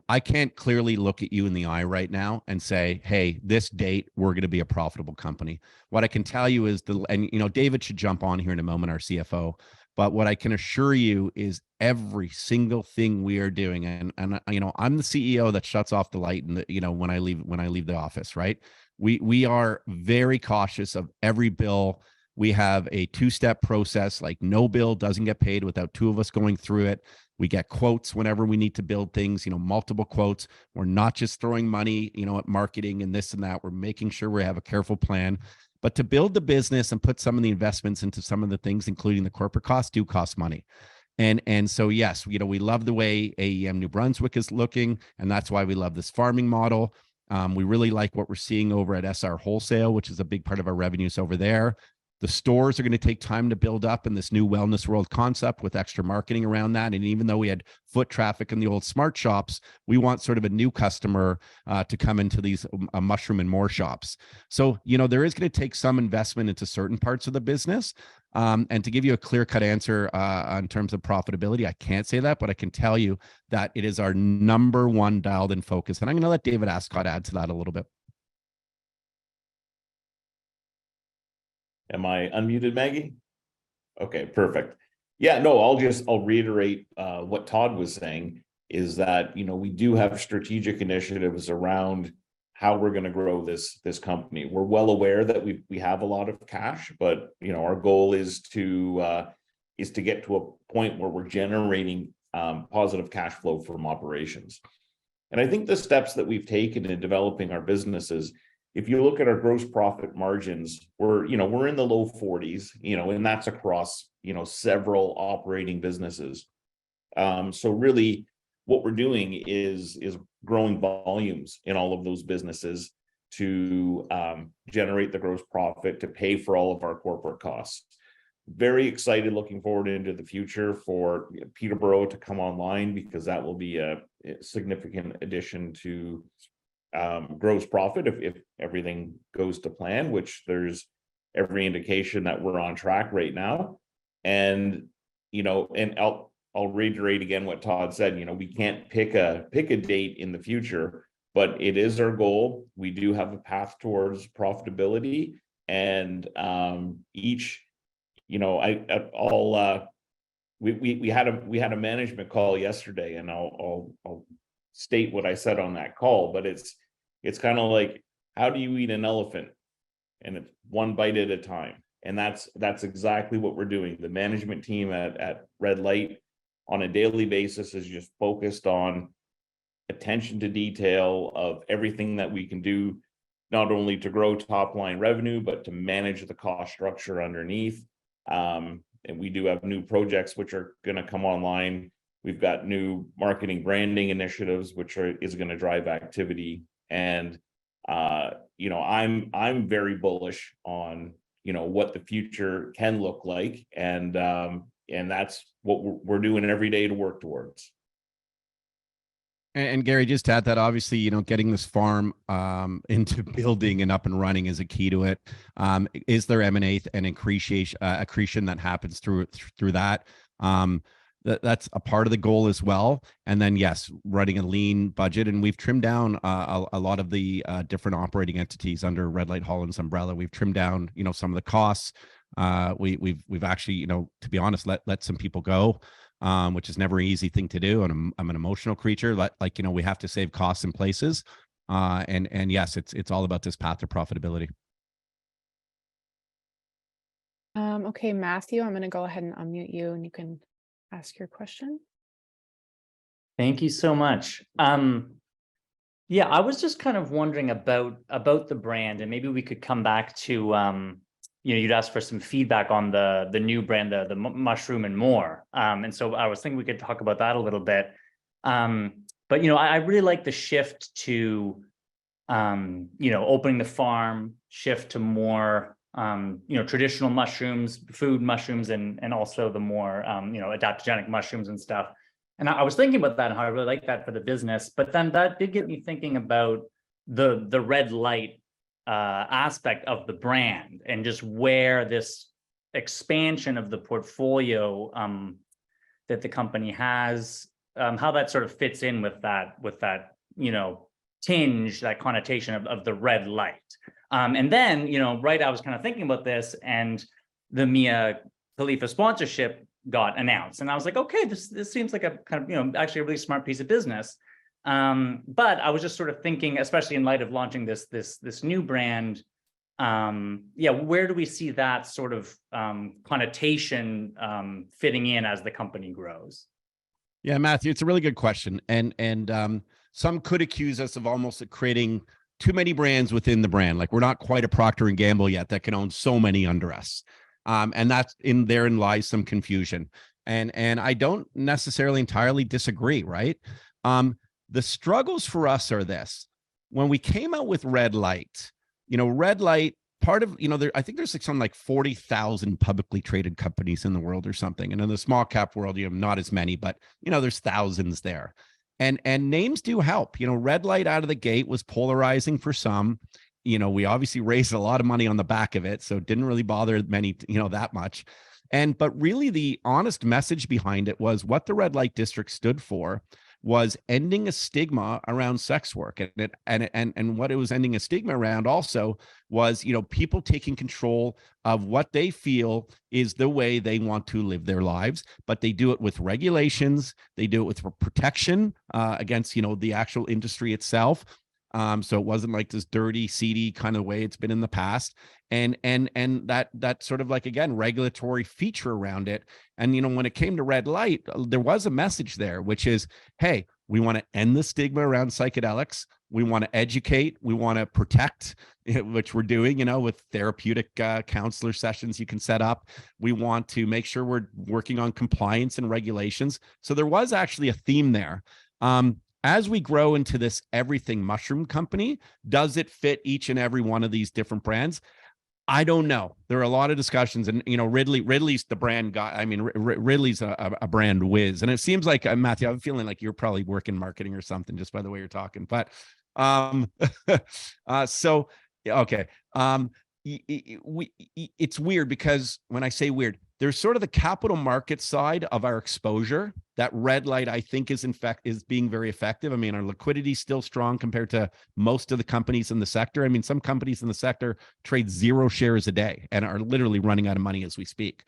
Speaker 1: I can't clearly look at you in the eye right now and say, hey, this date, we're going to be a profitable company. What I can tell you is David should jump on here in a moment, our CFO. But what I can assure you is every single thing we are doing, and I'm the CEO that shuts off the light, and when I leave the office, right? We are very cautious of every bill. We have a 2-step process. Like, no bill doesn't get paid without 2 of us going through it. We get quotes whenever we need to build things, multiple quotes. We're not just throwing money, at marketing and this and that. We're making sure we have a careful plan. But to build the business and put some of the investments into some of the things, including the corporate costs, do cost money. And so, yes, we love the way AEM New Brunswick is looking, and that's why we love this farming model. We really like what we're seeing over at SR Wholesale, which is a big part of our revenues over there. The stores are going to take time to build up in this new wellness world concept with extra marketing around that. And even though we had foot traffic in the old smart shops, we want sort of a new customer to come into these mushroom and more shops. So, there is going to take some investment into certain parts of the business. And to give you a clear-cut answer in terms of profitability, I can't say that, but I can tell you that it is our number one dialed in focus. And I'm going to let David Ascott add to that a little bit.
Speaker 7: Am I unmuted, Maggie? Okay, perfect. Yeah, no, I'll reiterate what Todd was saying, is that, we do have strategic initiatives around how we're going to grow this company. We're well aware that we have a lot of cash, but our goal is to get to a point where we're generating positive cash flow from operations. And I think the steps that we've taken in developing our businesses, if you look at our gross profit margins, we're in the low 40s, and that's across, several operating businesses. So really what we're doing is growing volumes in all of those businesses to generate the gross profit to pay for all of our corporate costs. Very excited, looking forward into the future for Peterborough to come online, because that will be a significant addition to gross profit if everything goes to plan, which there's every indication that we're on track right now. And and I'll reiterate again what Todd said. We can't pick a date in the future, but it is our goal. We do have a path towards profitability, and we had a management call yesterday, and I'll state what I said on that call, but it's kind of like, how do you eat an elephant? And it's one bite at a time. And that's exactly what we're doing. The management team at Red Light on a daily basis is just focused on attention to detail of everything that we can do, not only to grow top line revenue, but to manage the cost structure underneath. And we do have new projects which are going to come online. We've got new marketing branding initiatives, which is going to drive activity. And I'm very bullish on what the future can look like, and that's what we're doing every day to work towards.
Speaker 1: And Gary, just to add that, obviously, getting this farm into building and up and running is a key to it. Is there M&A and accretion that happens through that? That's a part of the goal as well. And then, yes, running a lean budget. And we've trimmed down a lot of the different operating entities under Red Light Holland's umbrella. We've trimmed down, some of the costs. We've actually, to be honest, let some people go, which is never an easy thing to do. And I'm an emotional creature. We have to save costs in places. And yes, it's all about this path to profitability.
Speaker 2: Okay, Matthew, I'm going to go ahead and unmute you, and you can ask your question.
Speaker 8: Thank you so much. Yeah, I was just kind of wondering about the brand, and maybe we could come back to you'd asked for some feedback on the new brand, the mushroom and more. And so I was thinking we could talk about that a little bit. But I really like the shift to opening the farm, shift to more traditional mushrooms, food mushrooms, and also the more adaptogenic mushrooms and stuff. And I was thinking about that and how I really like that for the business. But then that did get me thinking about the Red Light aspect of the brand, and just where this expansion of the portfolio that the company has, how that sort of fits in with that tinge, that connotation of the red light. And then, I was kind of thinking about this, and the Mia Khalifa sponsorship got announced, and I was like, okay, this seems like a kind of, actually a really smart piece of business. But I was just sort of thinking, especially in light of launching this new brand, where do we see that sort of connotation fitting in as the company grows? Yeah,
Speaker 1: Matthew, it's a really good question. And some could accuse us of almost creating too many brands within the brand. Like we're not quite a Procter and Gamble yet that can own so many under us. And that's therein lies some confusion. And I don't necessarily entirely disagree, right? The struggles for us are this. When we came out with Red Light, Red Light, part of, I think there's like something like 40,000 publicly traded companies in the world or something. And in the small cap world, not as many, but, there's thousands there. And names do help. Red Light out of the gate was polarizing for some. We obviously raised a lot of money on the back of it, so it didn't really bother many, that much. But really the honest message behind it was what the Red Light District stood for was ending a stigma around sex work. And what it was ending a stigma around also was, people taking control of what they feel is the way they want to live their lives, but they do it with regulations. They do it with protection against, the actual industry itself. So it wasn't like this dirty, seedy kind of way it's been in the past. And that sort of like, again, regulatory feature around it. And, when it came to Red Light, there was a message there, which is, hey, we want to end the stigma around psychedelics. We want to educate. We want to protect, which we're doing, with therapeutic counselor sessions you can set up. We want to make sure we're working on compliance and regulations. So there was actually a theme there. As we grow into this everything mushroom company, does it fit each and every one of these different brands? I don't know. There are a lot of discussions, and Ridley's the brand guy. I mean, Ridley's a brand whiz, and it seems like Matthew, I'm feeling like you're probably working marketing or something just by the way you're talking. But so okay, it's weird because when I say weird, there's sort of the capital market side of our exposure that Red Light, I think, is being very effective. I mean, our liquidity is still strong compared to most of the companies in the sector. I mean, some companies in the sector trade 0 shares a day and are literally running out of money as we speak.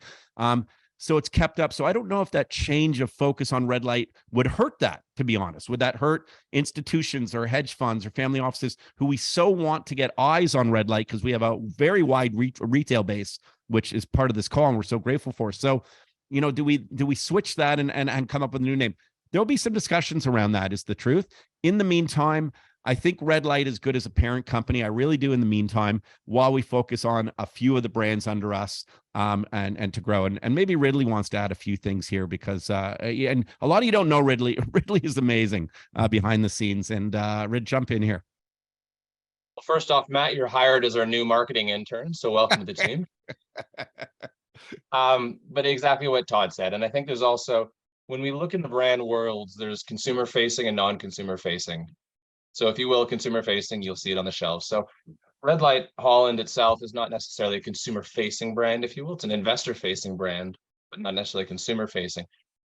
Speaker 1: So it's kept up. So I don't know if that change of focus on Red Light would hurt that, to be honest. Would that hurt institutions or hedge funds or family offices who we so want to get eyes on Red Light because we have a very wide retail base, which is part of this call and we're so grateful for. So, do we switch that and come up with a new name? There'll be some discussions around that, is the truth. In the meantime, I think Red Light is good as a parent company. I really do in the meantime, while we focus on a few of the brands under us and to grow. And maybe Ridley wants to add a few things here because, and a lot of you don't know Ridley. Ridley is amazing behind the scenes. And Rid, jump in here.
Speaker 9: Well, first off, Matt, you're hired as our new marketing intern, so welcome to the team. But exactly what Todd said. And I think there's also, when we look in the brand worlds, there's consumer facing and non-consumer facing. So if you will, consumer facing, you'll see it on the shelf. So Light Holland itself is not necessarily a consumer facing brand, if you will. It's an investor facing brand, but not necessarily consumer facing.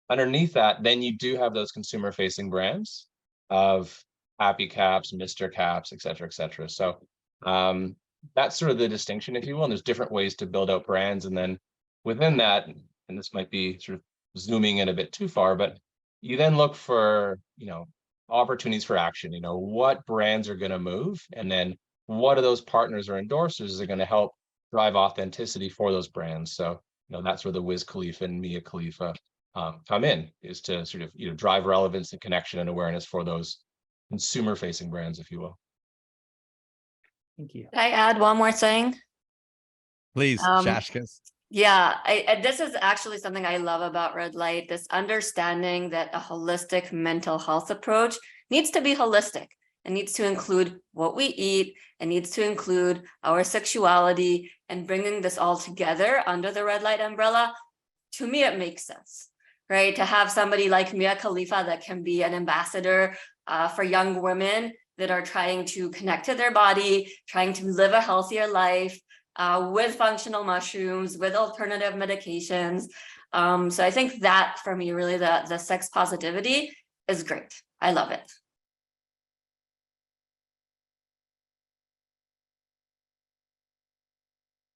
Speaker 9: Underneath that, then you do have those consumer facing brands of Happy Caps, Mr. Caps, et cetera, et cetera. So that's sort of the distinction, if you will. And there's different ways to build out brands. And then within that, and this might be sort of zooming in a bit too far, but you then look for, opportunities for action. What brands are going to move, and then what are those partners or endorsers that are going to help drive authenticity for those brands. So that's where the Wiz Khalifa and Mia Khalifa come in, is to sort of drive relevance and connection and awareness for those consumer facing brands, if you will.
Speaker 8: Thank you.
Speaker 10: Can I add one more thing?
Speaker 1: Please, Shashkas.
Speaker 10: Yeah, this is actually something I love about Red Light, this understanding that a holistic mental health approach needs to be holistic. It needs to include what we eat. It needs to include our sexuality, and bringing this all together under the Red Light umbrella. To me, it makes sense, right? To have somebody like Mia Khalifa that can be an ambassador for young women that are trying to connect to their body, trying to live a healthier life, with functional mushrooms, with alternative medications. So I think that for me, really the sex positivity is great. I love it.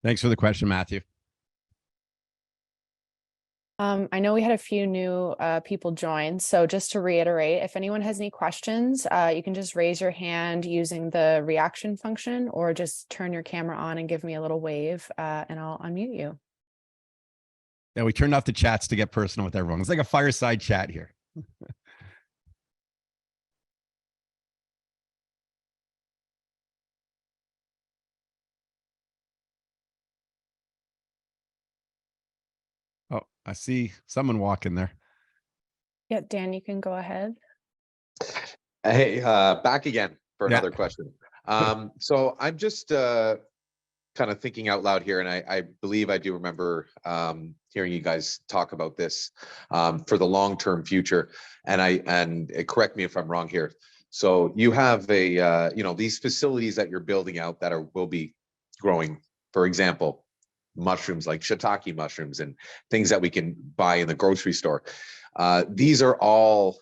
Speaker 1: Thanks for the question, Matthew.
Speaker 2: I know we had a few new people join. So just to reiterate, if anyone has any questions, you can just raise your hand using the reaction function, or just turn your camera on and give me a little wave and I'll unmute you.
Speaker 1: Yeah, we turned off the chats to get personal with everyone. It's like a fireside chat here. I see someone walking there.
Speaker 2: Yeah, Dan, you can go ahead.
Speaker 5: Hey, back again for
Speaker 1: Yeah.
Speaker 5: another question. So I'm just kind of thinking out loud here, and I believe I do remember hearing you guys talk about this for the long-term future. And correct me if I'm wrong here. So you have a these facilities that you're building out that will be growing, for example, mushrooms like shiitake mushrooms and things that we can buy in the grocery store. These are all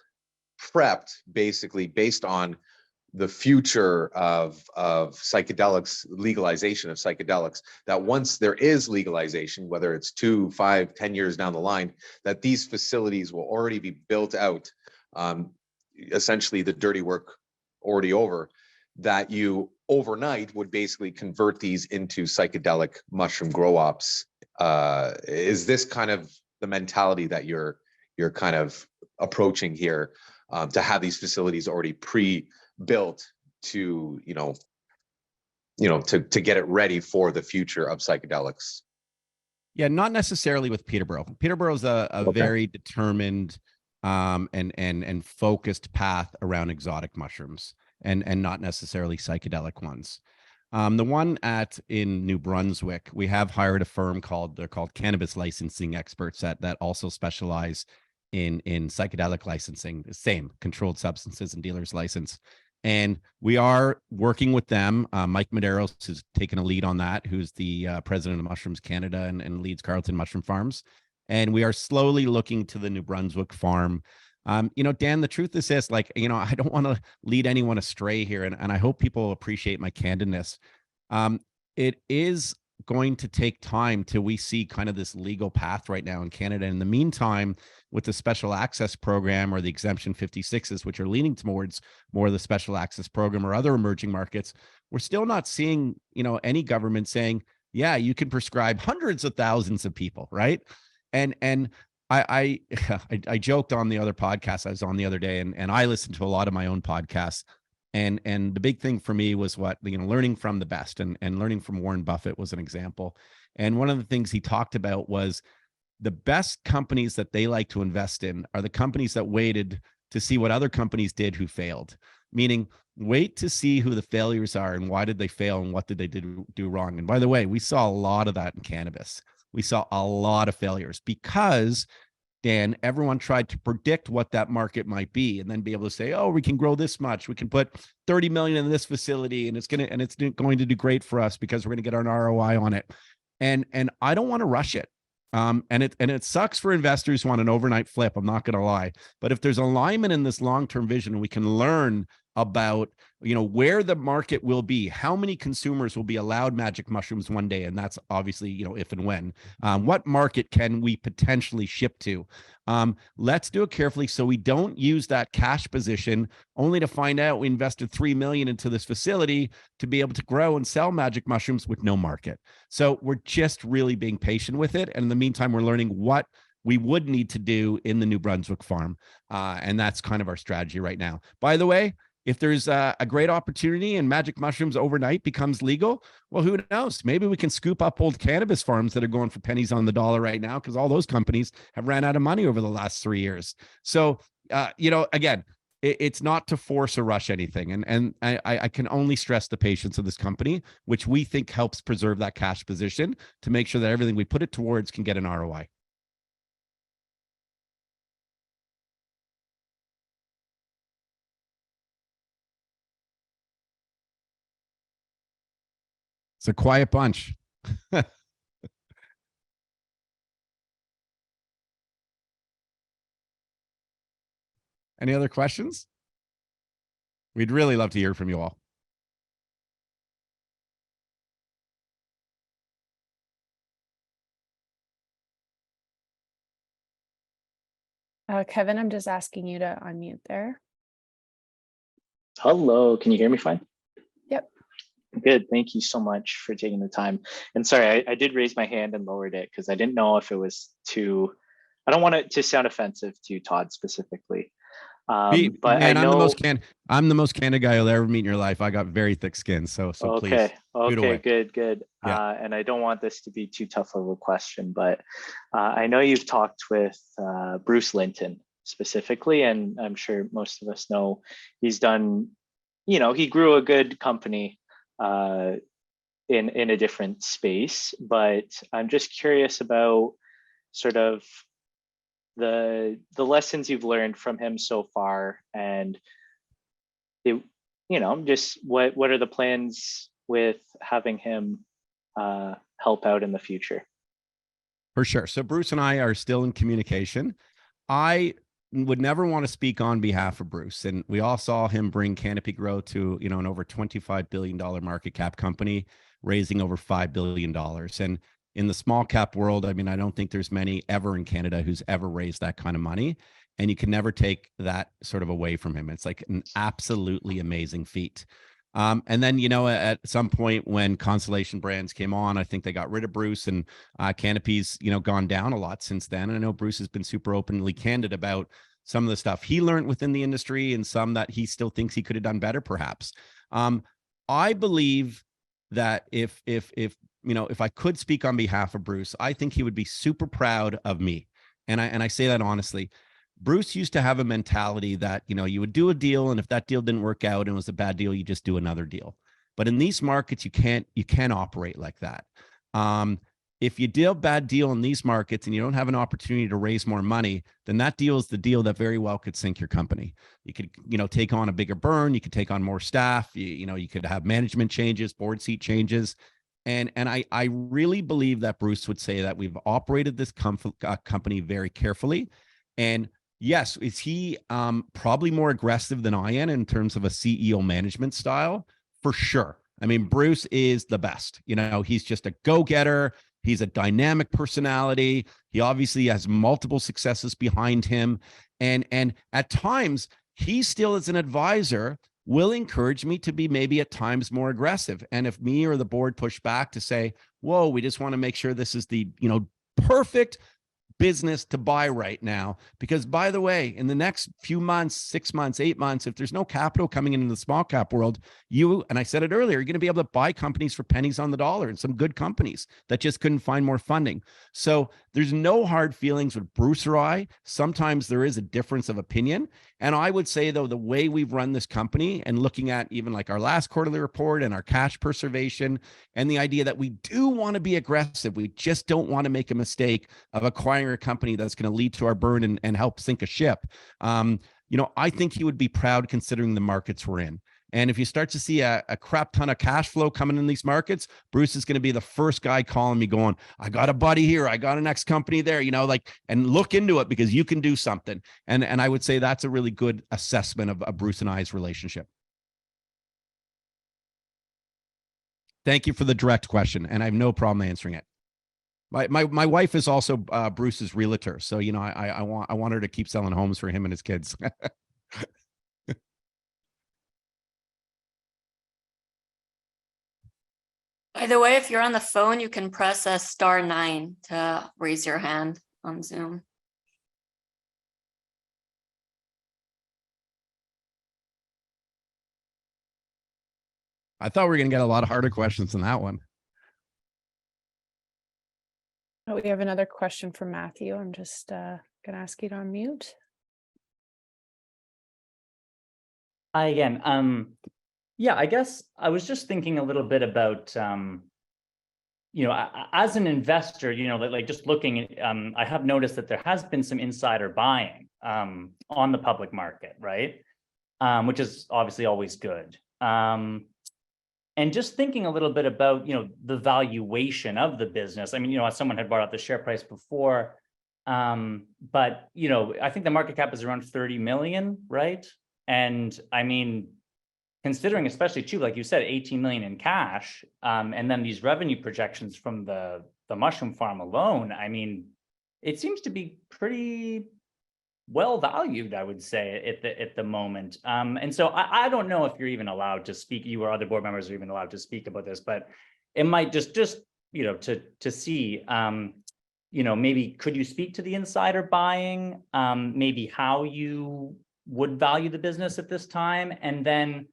Speaker 5: prepped basically based on the future of psychedelics, legalization of psychedelics, that once there is legalization, whether it's 2, 5, 10 years down the line, that these facilities will already be built out, essentially the dirty work already over, that you overnight would basically convert these into psychedelic mushroom grow ops. Is this kind of the mentality that you're kind of approaching here, to have these facilities already pre-built to to get it ready for the future of psychedelics?
Speaker 1: Yeah, not necessarily with Peterborough. Peterborough's a
Speaker 5: Okay.
Speaker 1: very determined and focused path around exotic mushrooms and not necessarily psychedelic ones. The one in New Brunswick, we have hired a firm they're called cannabis licensing experts that also specialize in psychedelic licensing, the same controlled substances and dealers license. And we are working with them. Mike Medeiros has taken a lead on that, who's the president of Mushrooms Canada and leads Carleton Mushroom Farms. And we are slowly looking to the New Brunswick farm. Dan, the truth is this, I don't want to lead anyone astray here, and I hope people appreciate my candidness. It is going to take time till we see kind of this legal path right now in Canada. In the meantime, with the special access program or the exemption 56s, which are leaning towards more of the special access program or other emerging markets, we're still not seeing, any government saying, yeah, you can prescribe hundreds of thousands of people, right? And I joked on the other podcast I was on the other day, and I listened to a lot of my own podcasts. And the big thing for me was learning from the best, and learning from Warren Buffett was an example. And one of the things he talked about was the best companies that they like to invest in are the companies that waited to see what other companies did who failed, meaning wait to see who the failures are and why did they fail and what did they do wrong. And by the way, we saw a lot of that in cannabis. We saw a lot of failures because, Dan, everyone tried to predict what that market might be and then be able to say, oh, we can grow this much. We can put 30 million in this facility and it's going to do great for us because we're going to get an ROI on it. And I don't want to rush it. And it sucks for investors who want an overnight flip. I'm not going to lie. But if there's alignment in this long-term vision, and we can learn about where the market will be, how many consumers will be allowed magic mushrooms one day, and that's obviously if and when, what market can we potentially ship to. Let's do it carefully so we don't use that cash position only to find out we invested $3 million into this facility to be able to grow and sell magic mushrooms with no market. So we're just really being patient with it, and in the meantime we're learning what we would need to do in the New Brunswick farm, and that's kind of our strategy right now. By the way, if there's a great opportunity and magic mushrooms overnight becomes legal, well, who knows? Maybe we can scoop up old cannabis farms that are going for pennies on the dollar right now because all those companies have ran out of money over the last 3 years. So, again, it's not to force or rush anything. And I can only stress the patience of this company, which we think helps preserve that cash position to make sure that everything we put it towards can get an ROI. It's a quiet bunch. Any other questions? We'd really love to hear from you all.
Speaker 2: Kevin, I'm just asking you to unmute there.
Speaker 11: Hello, can you hear me fine?
Speaker 2: Yep.
Speaker 11: Good, thank you so much for taking the time. And sorry, I did raise my hand and lowered it because I didn't know if it was I don't want it to sound offensive to Todd specifically. But I
Speaker 1: Man,
Speaker 11: know.
Speaker 1: I'm the most candid guy you'll ever meet in your life. I got very thick skin, so please
Speaker 11: Okay,
Speaker 1: shoot
Speaker 11: okay,
Speaker 1: away.
Speaker 11: good.
Speaker 1: Yeah.
Speaker 11: And I don't want this to be too tough of a question, but I know you've talked with Bruce Linton specifically, and I'm sure most of us know he's done, he grew a good company in a different space, but I'm just curious about sort of the lessons you've learned from him so far, and it, just what are the plans with having him help out in the future?
Speaker 1: For sure. So Bruce and I are still in communication. I would never want to speak on behalf of Bruce. And we all saw him bring Canopy Grow to, an over $25 billion market cap company, raising over $5 billion. And in the small cap world, I mean, I don't think there's many ever in Canada who's ever raised that kind of money. And you can never take that sort of away from him. It's like an absolutely amazing feat. And then, at some point when Constellation Brands came on, I think they got rid of Bruce, and Canopy's, gone down a lot since then. And I know Bruce has been super openly candid about some of the stuff he learned within the industry and some that he still thinks he could have done better, perhaps. I believe that if I could speak on behalf of Bruce, I think he would be super proud of me. And I say that honestly. Bruce used to have a mentality that, you would do a deal, and if that deal didn't work out and it was a bad deal, you just do another deal. But in these markets, you can't operate like that. If you deal bad deal in these markets and you don't have an opportunity to raise more money, then that deal is the deal that very well could sink your company. You could, take on a bigger burn. You could take on more staff. You could have management changes, board seat changes. And I really believe that Bruce would say that we've operated this company very carefully. And yes, is he probably more aggressive than I am in terms of a CEO management style? For sure. I mean, Bruce is the best. He's just a go-getter. He's a dynamic personality. He obviously has multiple successes behind him. And at times, he still, as an advisor, will encourage me to be maybe at times more aggressive. And if me or the board push back to say, whoa, we just want to make sure this is the, perfect business to buy right now, because by the way, in the next few months, 6 months, 8 months, if there's no capital coming into the small cap world, and I said it earlier, you're going to be able to buy companies for pennies on the dollar, and some good companies that just couldn't find more funding. So there's no hard feelings with Bruce or I. Sometimes there is a difference of opinion. And I would say, though, the way we've run this company, and looking at even like our last quarterly report and our cash preservation, and the idea that we do want to be aggressive, we just don't want to make a mistake of acquiring a company that's going to lead to our burn and help sink a ship. I think he would be proud considering the markets we're in. And if you start to see a crap ton of cash flow coming in these markets, Bruce is going to be the first guy calling me going, I got a buddy here, I got a next company there, and look into it because you can do something. And I would say that's a really good assessment of Bruce and I's relationship. Thank you for the direct question, and I have no problem answering it. My wife is also Bruce's realtor, so I want her to keep selling homes for him and his kids.
Speaker 10: By the way, if you're on the phone, you can press *9 to raise your hand on Zoom.
Speaker 1: I thought we were going to get a lot of harder questions than that one.
Speaker 2: Oh, we have another question from Matthew. I'm just going to ask you to unmute.
Speaker 8: Hi again. Yeah, I guess I was just thinking a little bit about, as an investor, like just looking, I have noticed that there has been some insider buying on the public market, right? Which is obviously always good. And just thinking a little bit about, the valuation of the business. I mean, as someone had brought up the share price before, but, I think the market cap is around 30 million, right? And I mean, considering especially too, like you said, 18 million in cash, and then these revenue projections from the mushroom farm alone, I mean, it seems to be pretty well valued, I would say, at the moment. And so I don't know if you're even allowed to speak, you or other board members are even allowed to speak about this, but it might just to see, maybe could you speak to the insider buying, maybe how you would value the business at this time? And then,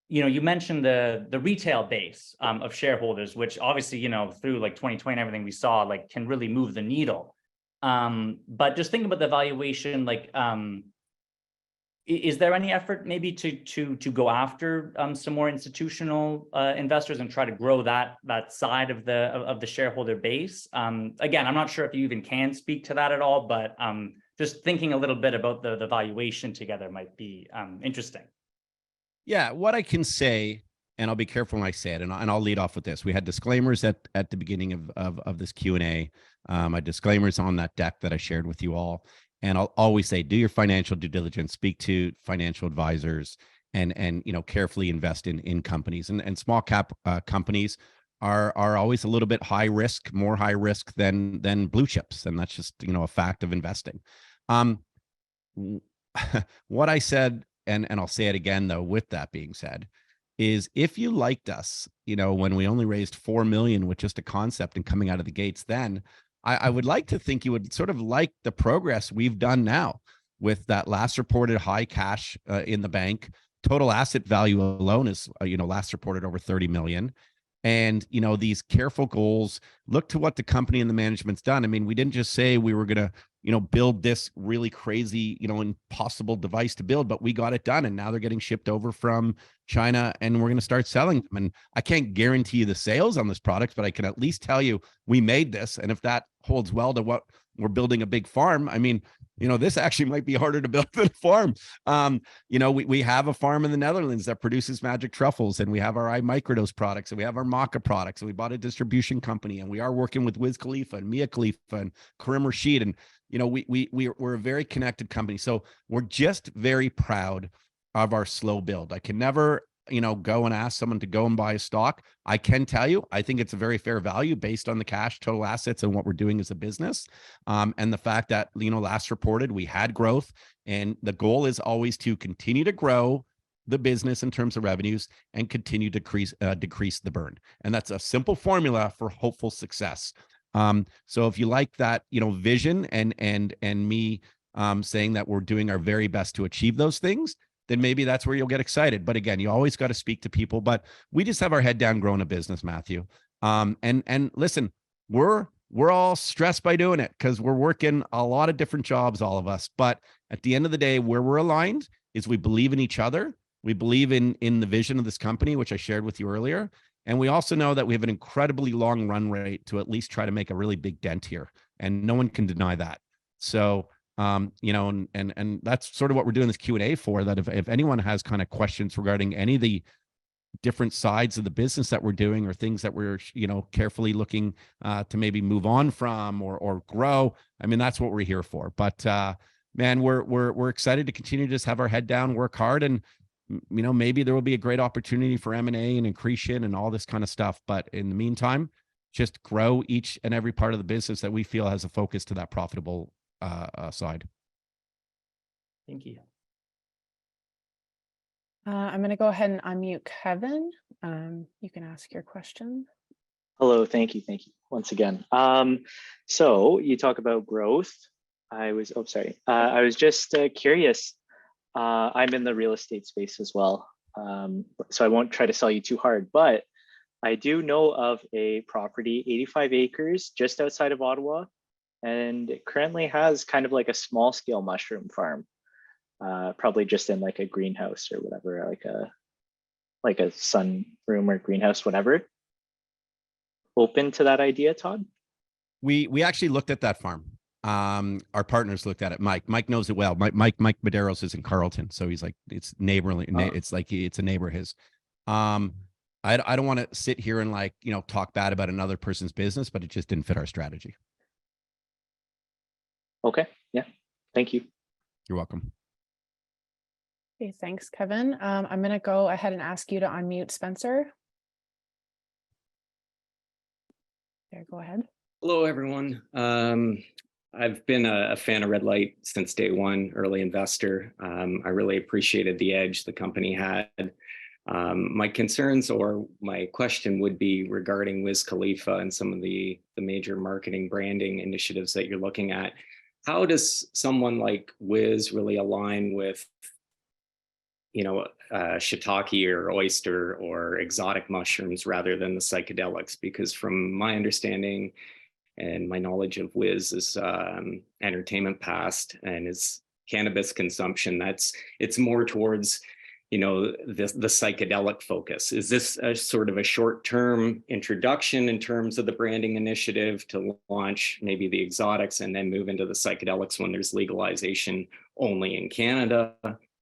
Speaker 8: you mentioned the retail base of shareholders, which obviously, through like 2020 and everything we saw, like can really move the needle. But just thinking about the valuation, like, is there any effort maybe to go after some more institutional investors and try to grow that side of the shareholder base? Again, I'm not sure if you even can speak to that at all, but just thinking a little bit about the valuation together might be interesting.
Speaker 1: Yeah, what I can say, and I'll be careful when I say it, and I'll lead off with this. We had disclaimers at the beginning of this Q&A. I had disclaimers on that deck that I shared with you all. And I'll always say, do your financial due diligence, speak to financial advisors, and carefully invest in companies. And small cap companies are always a little bit high risk, more high risk than blue chips, and that's just a fact of investing. What I said, and I'll say it again though, with that being said, is if you liked us, when we only raised 4 million with just a concept and coming out of the gates, then I would like to think you would sort of like the progress we've done now with that last reported high cash in the bank. Total asset value alone is, last reported over 30 million. And, these careful goals, look to what the company and the management's done. I mean, we didn't just say we were going to, build this really crazy, impossible device to build, but we got it done. And now they're getting shipped over from China and we're going to start selling them. And I can't guarantee you the sales on this product, but I can at least tell you we made this. And if that holds well to what we're building a big farm, I mean, this actually might be harder to build than a farm. We have a farm in the Netherlands that produces magic truffles, and we have our iMicrodose products, and we have our maca products, and we bought a distribution company, and we are working with Wiz Khalifa and Mia Khalifa and Karim Rashid. And, we're a very connected company. So we're just very proud of our slow build. I can never, go and ask someone to go and buy a stock. I can tell you, I think it's a very fair value based on the cash, total assets, and what we're doing as a business. And the fact that, last reported, we had growth, and the goal is always to continue to grow the business in terms of revenues and continue to decrease the burn. And that's a simple formula for hopeful success. So if you like that, vision and me saying that we're doing our very best to achieve those things, then maybe that's where you'll get excited. But again, you always got to speak to people. But we just have our head down growing a business, Matthew. And listen, we're all stressed by doing it because we're working a lot of different jobs, all of us. But at the end of the day, where we're aligned is we believe in each other. We believe in the vision of this company, which I shared with you earlier. And we also know that we have an incredibly long run rate to at least try to make a really big dent here. And no one can deny that. So and that's sort of what we're doing this Q&A for, that if anyone has kind of questions regarding any of the different sides of the business that we're doing or things that we're, carefully looking to maybe move on from or grow, I mean, that's what we're here for. But man, we're excited to continue to just have our head down, work hard, and maybe there will be a great opportunity for M&A and accretion and all this kind of stuff. But in the meantime, just grow each and every part of the business that we feel has a focus to that profitable side.
Speaker 8: Thank you.
Speaker 2: I'm going to go ahead and unmute Kevin. You can ask your question.
Speaker 11: Hello, thank you once again. So you talk about growth. I was just curious. I'm in the real estate space as well, so I won't try to sell you too hard, but I do know of a property, 85 acres, just outside of Ottawa, and it currently has kind of like a small scale mushroom farm, probably just in like a greenhouse or whatever, like a sun room or greenhouse, whatever. Open to that idea, Todd?
Speaker 1: We actually looked at that farm. Our partners looked at it. Mike knows it well. Mike Medeiros is in Carleton, so he's like, it's neighborly. It's like it's a neighbor of his. I don't want to sit here and talk bad about another person's business, but it just didn't fit our strategy.
Speaker 11: Okay. Yeah. Thank you.
Speaker 1: You're welcome.
Speaker 2: Okay, thanks, Kevin. I'm going to go ahead and ask you to unmute Spencer. There, go ahead.
Speaker 12: Hello, everyone. I've been a fan of Red Light since day one, early investor. I really appreciated the edge the company had. My concerns or my question would be regarding Wiz Khalifa and some of the major marketing branding initiatives that you're looking at. how does someone like Wiz really align with, shiitake or oyster or exotic mushrooms rather than the psychedelics? Because from my understanding and my knowledge of Wiz's entertainment past and his cannabis consumption, it's more towards the psychedelic focus. Is this a sort of a short-term introduction in terms of the branding initiative to launch maybe the exotics and then move into the psychedelics when there's legalization only in Canada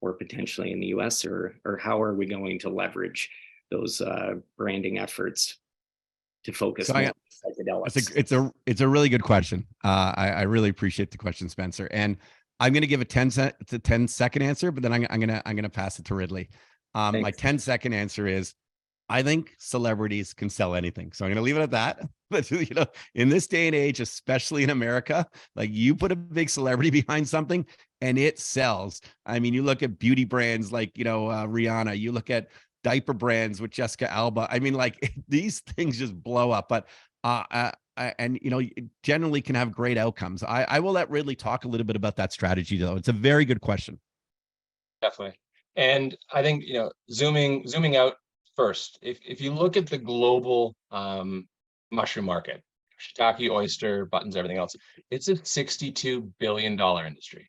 Speaker 12: or potentially in the US, or how are we going to leverage those branding efforts to focus more on psychedelics?
Speaker 1: It's a really good question. I really appreciate the question, Spencer. And I'm going to give a 10-second answer, but then I'm going to pass it to Ridley. My 10-second answer is, I think celebrities can sell anything. So I'm going to leave it at that. But in this day and age, especially in America, like, you put a big celebrity behind something and it sells. I mean, you look at beauty brands like, Rihanna, you look at diaper brands with Jessica Alba. I mean, like, these things just blow up. But and generally can have great outcomes. I will let Ridley talk a little bit about that strategy, though. It's a very good question.
Speaker 9: Definitely. And I think, zooming out first, if you look at the global mushroom market, shiitake, oyster, buttons, everything else, it's a $62 billion industry.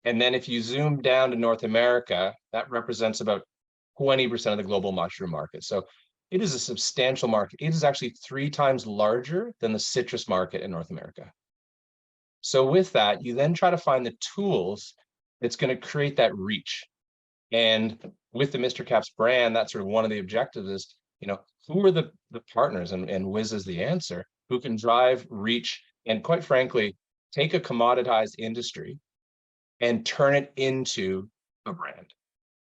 Speaker 9: And then if you zoom down to North America, that represents about 20% of the global mushroom market. So it is a substantial market. It is actually 3 times larger than the citrus market in North America. So with that, you then try to find the tools that's going to create that reach. And with the Mr. Caps brand, that's sort of one of the objectives is, who are the partners, and Wiz is the answer, who can drive reach and, quite frankly, take a commoditized industry and turn it into a brand.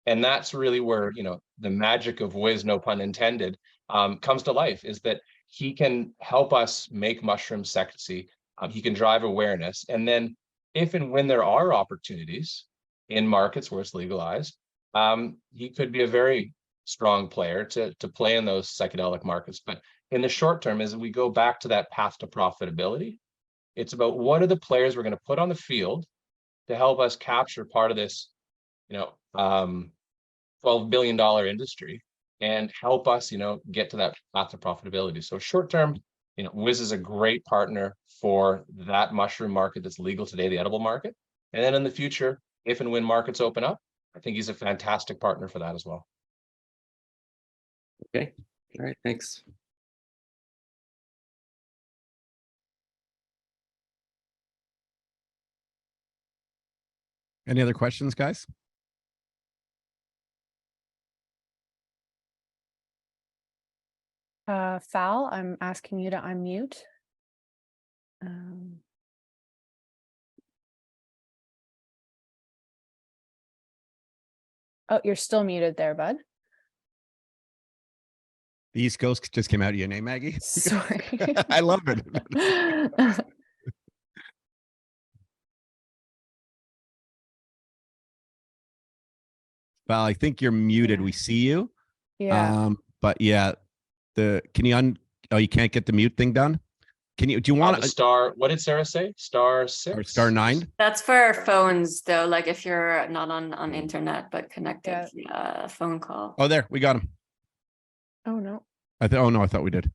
Speaker 9: And that's really where, the magic of Wiz, no pun intended, comes to life, is that he can help us make mushrooms sexy. He can drive awareness. And then if and when there are opportunities in markets where it's legalized, he could be a very strong player to play in those psychedelic markets. But in the short term, as we go back to that path to profitability, it's about what are the players we're going to put on the field to help us capture part of this, $12 billion industry and help us, get to that path to profitability. So short term, Wiz is a great partner for that mushroom market that's legal today, the edible market. And then in the future, if and when markets open up, I think he's a fantastic partner for that as well.
Speaker 12: Okay. All right. Thanks.
Speaker 1: Any other questions, guys?
Speaker 2: Fal, I'm asking you to unmute. Oh, you're still muted there, bud.
Speaker 1: The East Coast just came out of your name, Maggie.
Speaker 2: Sorry.
Speaker 1: I love it. Well, I think you're muted.
Speaker 2: Yeah.
Speaker 1: We see you.
Speaker 2: Yeah.
Speaker 1: But yeah, can you you can't get the mute thing done? Do you want
Speaker 9: the star, what did Sarah say? Star 6?
Speaker 1: or star 9?
Speaker 10: That's for phones though, like if you're not on internet but connected via phone call.
Speaker 1: Oh, there, we got him.
Speaker 2: Oh no.
Speaker 1: Oh no, I thought we did.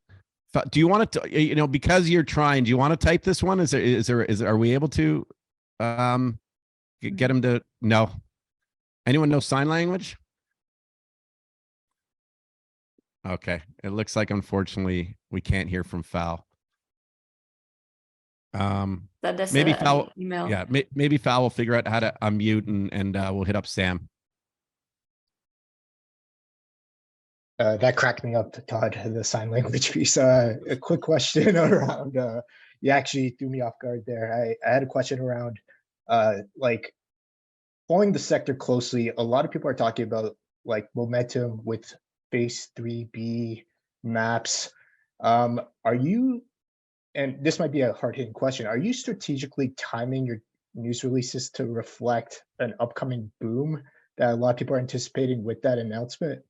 Speaker 1: Do you want to, because you're trying, do you want to type this one? Are we able to get him to? No. Anyone know sign language? Okay. It looks like, unfortunately, we can't hear from Fal. Maybe Fal.
Speaker 10: Email.
Speaker 1: Yeah, maybe Fal will figure out how to unmute and we'll hit up Sam.
Speaker 13: That cracked me up, Todd, the sign language piece. A quick question around, you actually threw me off guard there. I had a question around, like, following the sector closely, a lot of people are talking about like momentum with phase 3B maps. Are you, and this might be a hard-hitting question, are you strategically timing your news releases to reflect an upcoming boom that a lot of people are anticipating with that announcement?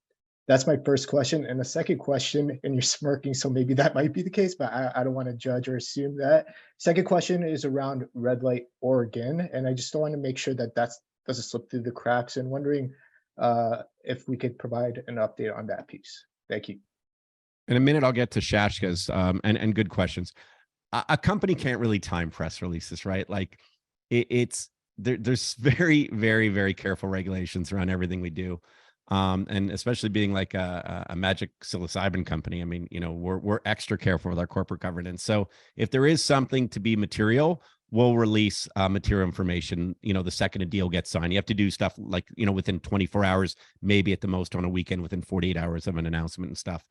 Speaker 13: That's my first question. And the second question, and you're smirking, so maybe that might be the case, but I don't want to judge or assume that. Second question is around Red Light Oregon, and I just want to make sure that that doesn't slip through the cracks, and wondering if we could provide an update on that piece. Thank you.
Speaker 1: In a minute, I'll get to Shashka's and good questions. A company can't really time press releases, right? Like there's very, very, very careful regulations around everything we do. And especially being like a magic psilocybin company, I mean, we're extra careful with our corporate governance. So if there is something to be material, we'll release material information, the second a deal gets signed. You have to do stuff like, within 24 hours, maybe at the most on a weekend, within 48 hours of an announcement and stuff.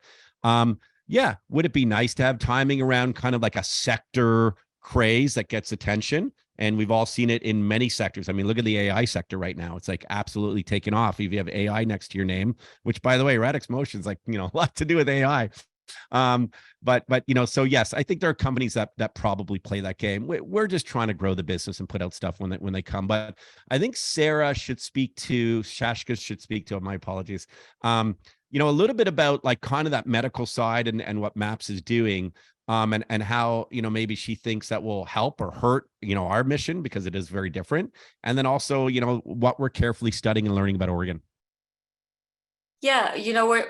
Speaker 1: Yeah. Would it be nice to have timing around kind of like a sector craze that gets attention? And we've all seen it in many sectors. I mean, look at the AI sector right now. It's like absolutely taken off. If you have AI next to your name, which by the way, Radix Motion's like, a lot to do with AI. But so yes, I think there are companies that probably play that game. We're just trying to grow the business and put out stuff when they come. But I think Sarah should speak to, Shashka should speak to, my apologies. A little bit about like kind of that medical side and what MAPS is doing. And how, maybe she thinks that will help or hurt, our mission, because it is very different. And then also, what we're carefully studying and learning about Oregon.
Speaker 10: Yeah,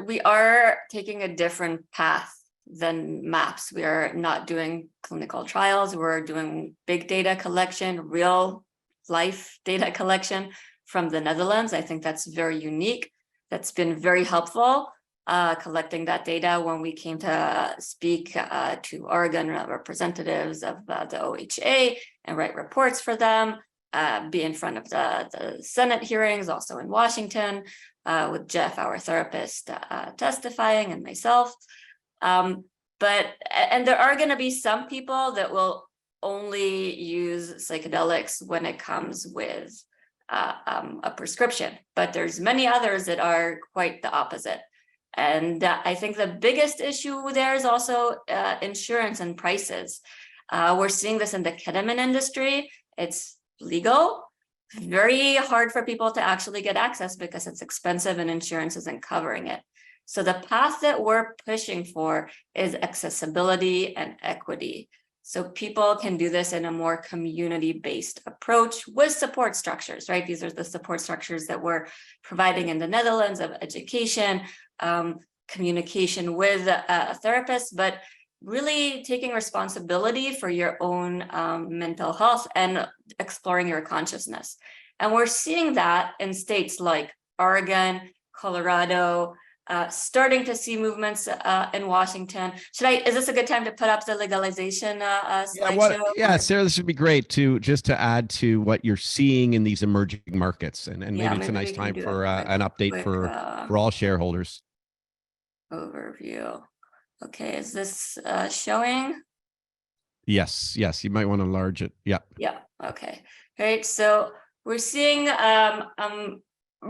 Speaker 10: we are taking a different path than MAPS. We are not doing clinical trials. We're doing big data collection, real life data collection from the Netherlands. I think that's very unique. That's been very helpful. Collecting that data when we came to speak to Oregon representatives of the OHA and write reports for them, be in front of the Senate hearings, also in Washington, with Jeff, our therapist, testifying, and myself. And there are going to be some people that will only use psychedelics when it comes with a prescription, but there's many others that are quite the opposite. And I think the biggest issue there is also insurance and prices. We're seeing this in the ketamine industry. It's legal, very hard for people to actually get access because it's expensive and insurance isn't covering it. So the path that we're pushing for is accessibility and equity. So people can do this in a more community-based approach with support structures, right? These are the support structures that we're providing in the Netherlands of education, communication with a therapist, but really taking responsibility for your own mental health and exploring your consciousness. And we're seeing that in states like Oregon, Colorado, starting to see movements in Washington. Is this a good time to put up the legalization slideshow?
Speaker 1: Yeah, Sarah, this would be great to add to what you're seeing in these emerging markets. And maybe it's a nice time for an update for all shareholders.
Speaker 10: Overview. Okay, is this showing?
Speaker 1: Yes, you might want to enlarge it. Yeah.
Speaker 10: Okay. All right, so we're seeing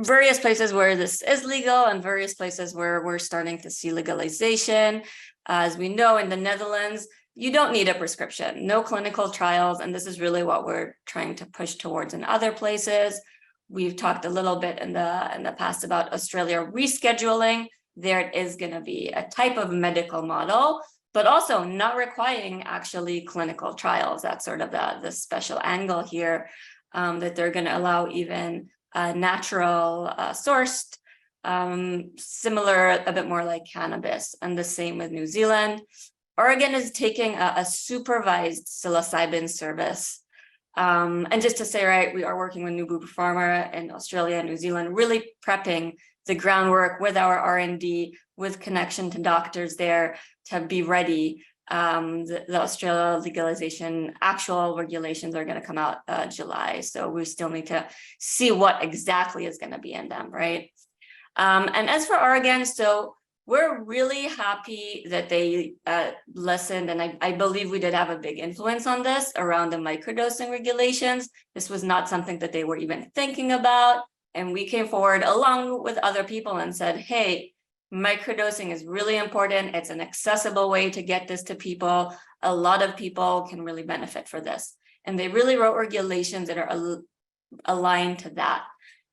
Speaker 10: various places where this is legal and various places where we're starting to see legalization. As we know, in the Netherlands, you don't need a prescription, no clinical trials, and this is really what we're trying to push towards in other places. We've talked a little bit in the past about Australia rescheduling. There it is going to be a type of medical model, but also not requiring actually clinical trials. That's sort of the special angle here, that they're going to allow even natural sourced, similar, a bit more like cannabis, and the same with New Zealand. Oregon is taking a supervised psilocybin service. And just to say, right, we are working with New Pharma in Australia and New Zealand, really prepping the groundwork with our R&D, with connection to doctors there to be ready. The Australia legalization actual regulations are going to come out July. So we still need to see what exactly is going to be in them, right? And as for Oregon, so we're really happy that they listened. And I believe we did have a big influence on this around the microdosing regulations. This was not something that they were even thinking about. And we came forward along with other people and said, hey, microdosing is really important. It's an accessible way to get this to people. A lot of people can really benefit for this. And they really wrote regulations that are aligned to that.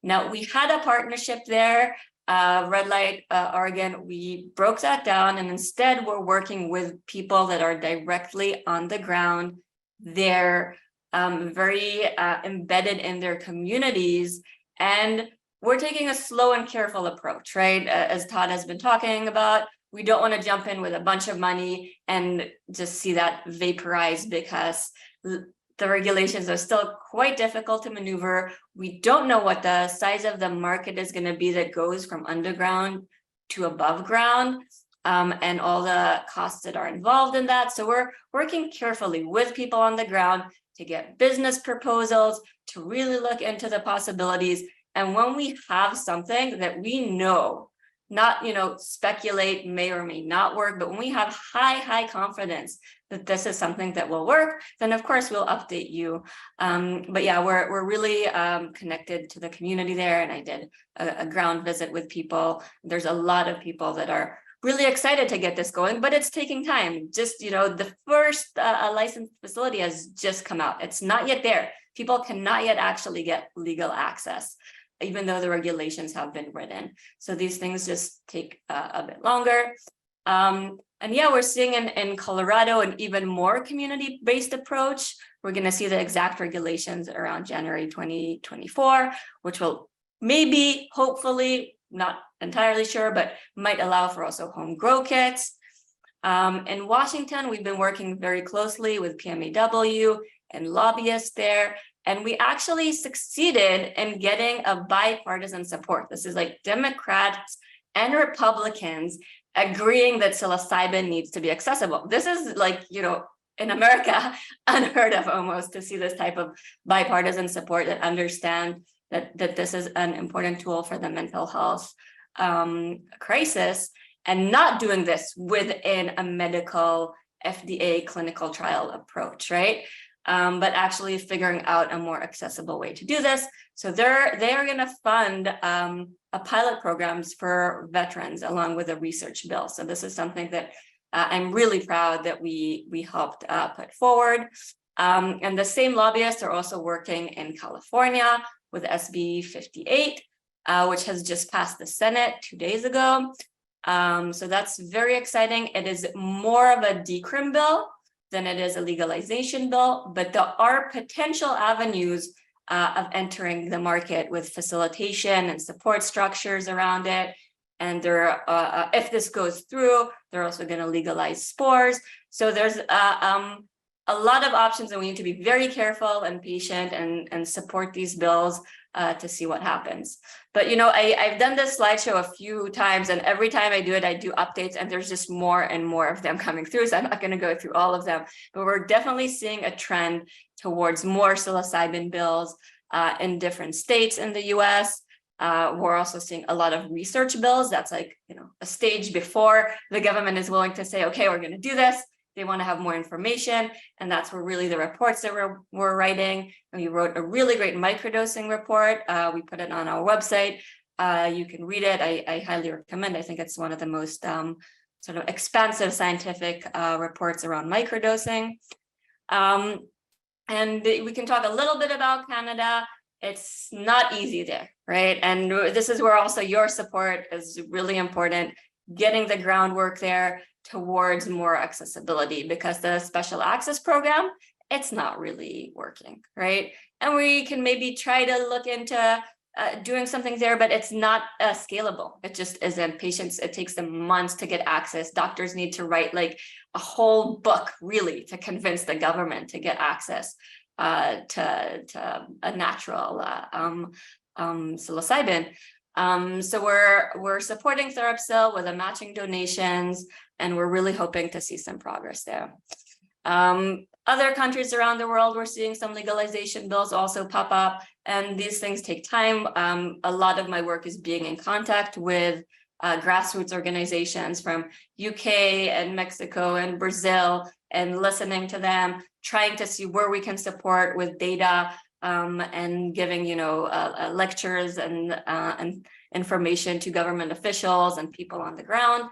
Speaker 10: Now, we had a partnership there Red Light Oregon, we broke that down, and instead we're working with people that are directly on the ground. They're very embedded in their communities, and we're taking a slow and careful approach, right? As Todd has been talking about, we don't want to jump in with a bunch of money and just see that vaporize, because the regulations are still quite difficult to maneuver. We don't know what the size of the market is going to be that goes from underground to above ground, and all the costs that are involved in that. So we're working carefully with people on the ground to get business proposals, to really look into the possibilities. And when we have something that we know, not speculate may or may not work, but when we have high confidence that this is something that will work, then of course we'll update you. But yeah, we're really connected to the community there, and I did a ground visit with people. There's a lot of people that are really excited to get this going, but it's taking time. Just the first licensed facility has just come out. It's not yet there. People cannot yet actually get legal access, even though the regulations have been written. So these things just take a bit longer. And yeah, we're seeing in Colorado an even more community-based approach. We're gonna see the exact regulations around January 2024, which will maybe, hopefully, not entirely sure, but might allow for also home grow kits. In Washington, we've been working very closely with PMAW and lobbyists there. And we actually succeeded in getting a bipartisan support. This is like Democrats and Republicans agreeing that psilocybin needs to be accessible. This is like, in America, unheard of almost, to see this type of bipartisan support that understand that this is an important tool for the mental health crisis, and not doing this within a medical FDA clinical trial approach, right? But actually figuring out a more accessible way to do this. So they are going to fund a pilot programs for veterans along with a research bill. So this is something that I'm really proud that we helped put forward. And the same lobbyists are also working in California with SB 58, which has just passed the Senate 2 days ago. So that's very exciting. It is more of a decrim bill than it is a legalization bill, but there are potential avenues of entering the market with facilitation and support structures around it. And if this goes through, they're also going to legalize spores. So there's a lot of options, and we need to be very careful and patient and support these bills to see what happens. But I've done this slideshow a few times, and every time I do it, I do updates, and there's just more and more of them coming through. So I'm not going to go through all of them, but we're definitely seeing a trend towards more psilocybin bills in different states in the US. We're also seeing a lot of research bills. That's like, a stage before the government is willing to say, okay, we're going to do this. They want to have more information, and that's where really the reports that we're writing. And we wrote a really great microdosing report. We put it on our website. You can read it. I highly recommend. I think it's one of the most sort of expansive scientific reports around microdosing. And we can talk a little bit about Canada. It's not easy there, right? And this is where also your support is really important, getting the groundwork there towards more accessibility, because the special access program, it's not really working, right? And we can maybe try to look into doing something there, but it's not scalable. It just isn't. Patients, it takes them months to get access. Doctors need to write like a whole book really to convince the government to get access to a natural psilocybin. So we're supporting TherapSil with a matching donations, and we're really hoping to see some progress there. Other countries around the world, we're seeing some legalization bills also pop up, and these things take time. A lot of my work is being in contact with grassroots organizations from UK and Mexico and Brazil, and listening to them, trying to see where we can support with data, and giving lectures and information to government officials and people on the ground.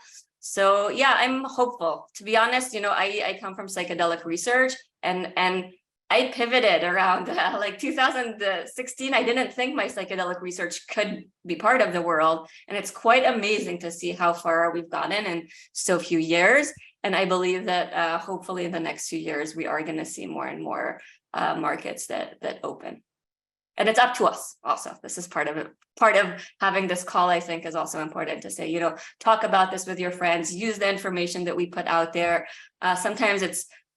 Speaker 10: So yeah, I'm hopeful. To be honest, I come from psychedelic research, and I pivoted around like 2016. I didn't think my psychedelic research could be part of the world. And it's quite amazing to see how far we've gotten in so few years. And I believe that hopefully in the next few years, we are going to see more and more markets that open. And it's up to us also. This is part of it. Part of having this call, I think, is also important to say, you know, talk about this with your friends, use the information that we put out there. Sometimes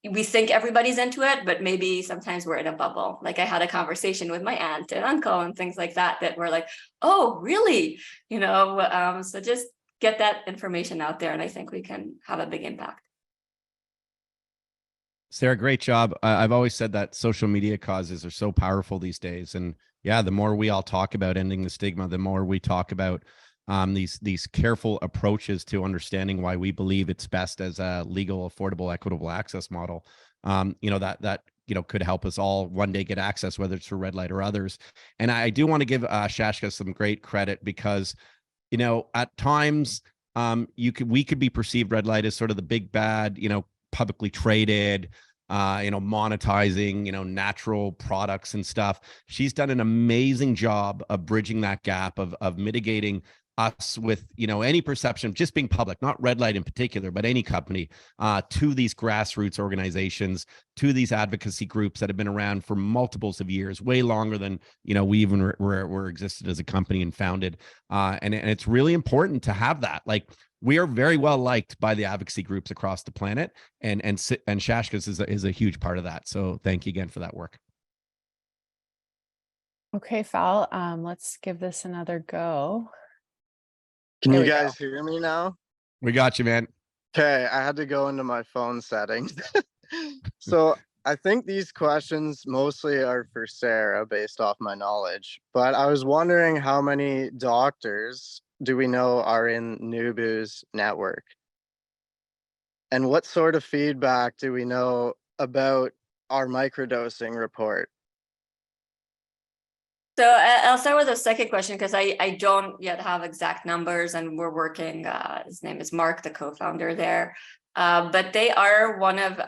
Speaker 10: we think everybody's into it, but maybe sometimes we're in a bubble. Like I had a conversation with my aunt and uncle and things like that, that were like, oh, really? You know, so just get that information out there. And I think we can have a big impact.
Speaker 1: Sarah, great job. I've always said that social media causes are so powerful these days. And yeah, the more we all talk about ending the stigma, the more we talk about these careful approaches to understanding why we believe it's best as a legal, affordable, equitable access model. You know, that you know, could help us all one day get access, whether it's for Red Light or others. And I do want to give Shashka some great credit because, you know, at times we could be perceived, Red Light, as sort of the big bad, you know, publicly traded, you know, monetizing, you know, natural products and stuff. She's done an amazing job of bridging that gap, of mitigating us with, you know, any perception of just being public, not Red Light in particular, but any company, to these grassroots organizations, to these advocacy groups that have been around for multiples of years, way longer than, you know, we even were existed as a company and founded. And it's really important to have that. Like, we are very well liked by the advocacy groups across the planet, and Shashka's is a huge part of that. So thank you again for that work.
Speaker 2: Okay, Fal, let's give this another go.
Speaker 14: Can
Speaker 2: There
Speaker 14: you
Speaker 2: we go.
Speaker 14: guys hear me now?
Speaker 1: We got you, man.
Speaker 14: Okay, I had to go into my phone settings. So I think these questions mostly are for Sarah based off my knowledge, but I was wondering how many doctors do we know are in Nubu's network? And what sort of feedback do we know about our microdosing report?
Speaker 10: So I'll start with the second question because I don't yet have exact numbers, and we're working. His name is Mark, the co-founder there, but they are one of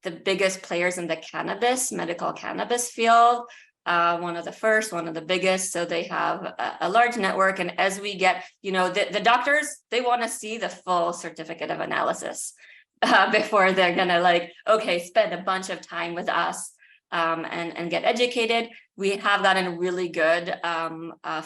Speaker 10: the biggest players in the medical cannabis field. One of the first, one of the biggest. So they have a large network, and as we get, you know, the doctors, they want to see the full certificate of analysis before they're gonna like, okay, spend a bunch of time with us. And get educated. We have gotten really good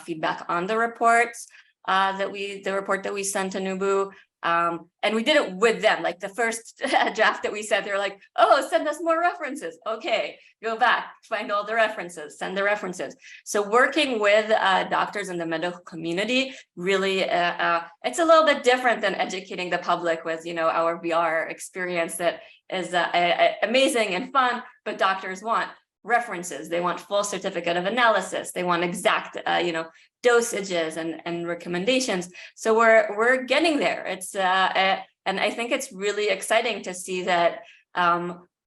Speaker 10: feedback on the reports the report that we sent to Nubu. And we did it with them. Like the first draft that we sent, they were like, oh, send us more references. Okay, go back, find all the references, send the references. So working with doctors in the medical community, really, it's a little bit different than educating the public with, you know, our VR experience that is amazing and fun, but doctors want references. They want full certificate of analysis. They want exact, you know, dosages and recommendations. So we're getting there. It's and I think it's really exciting to see that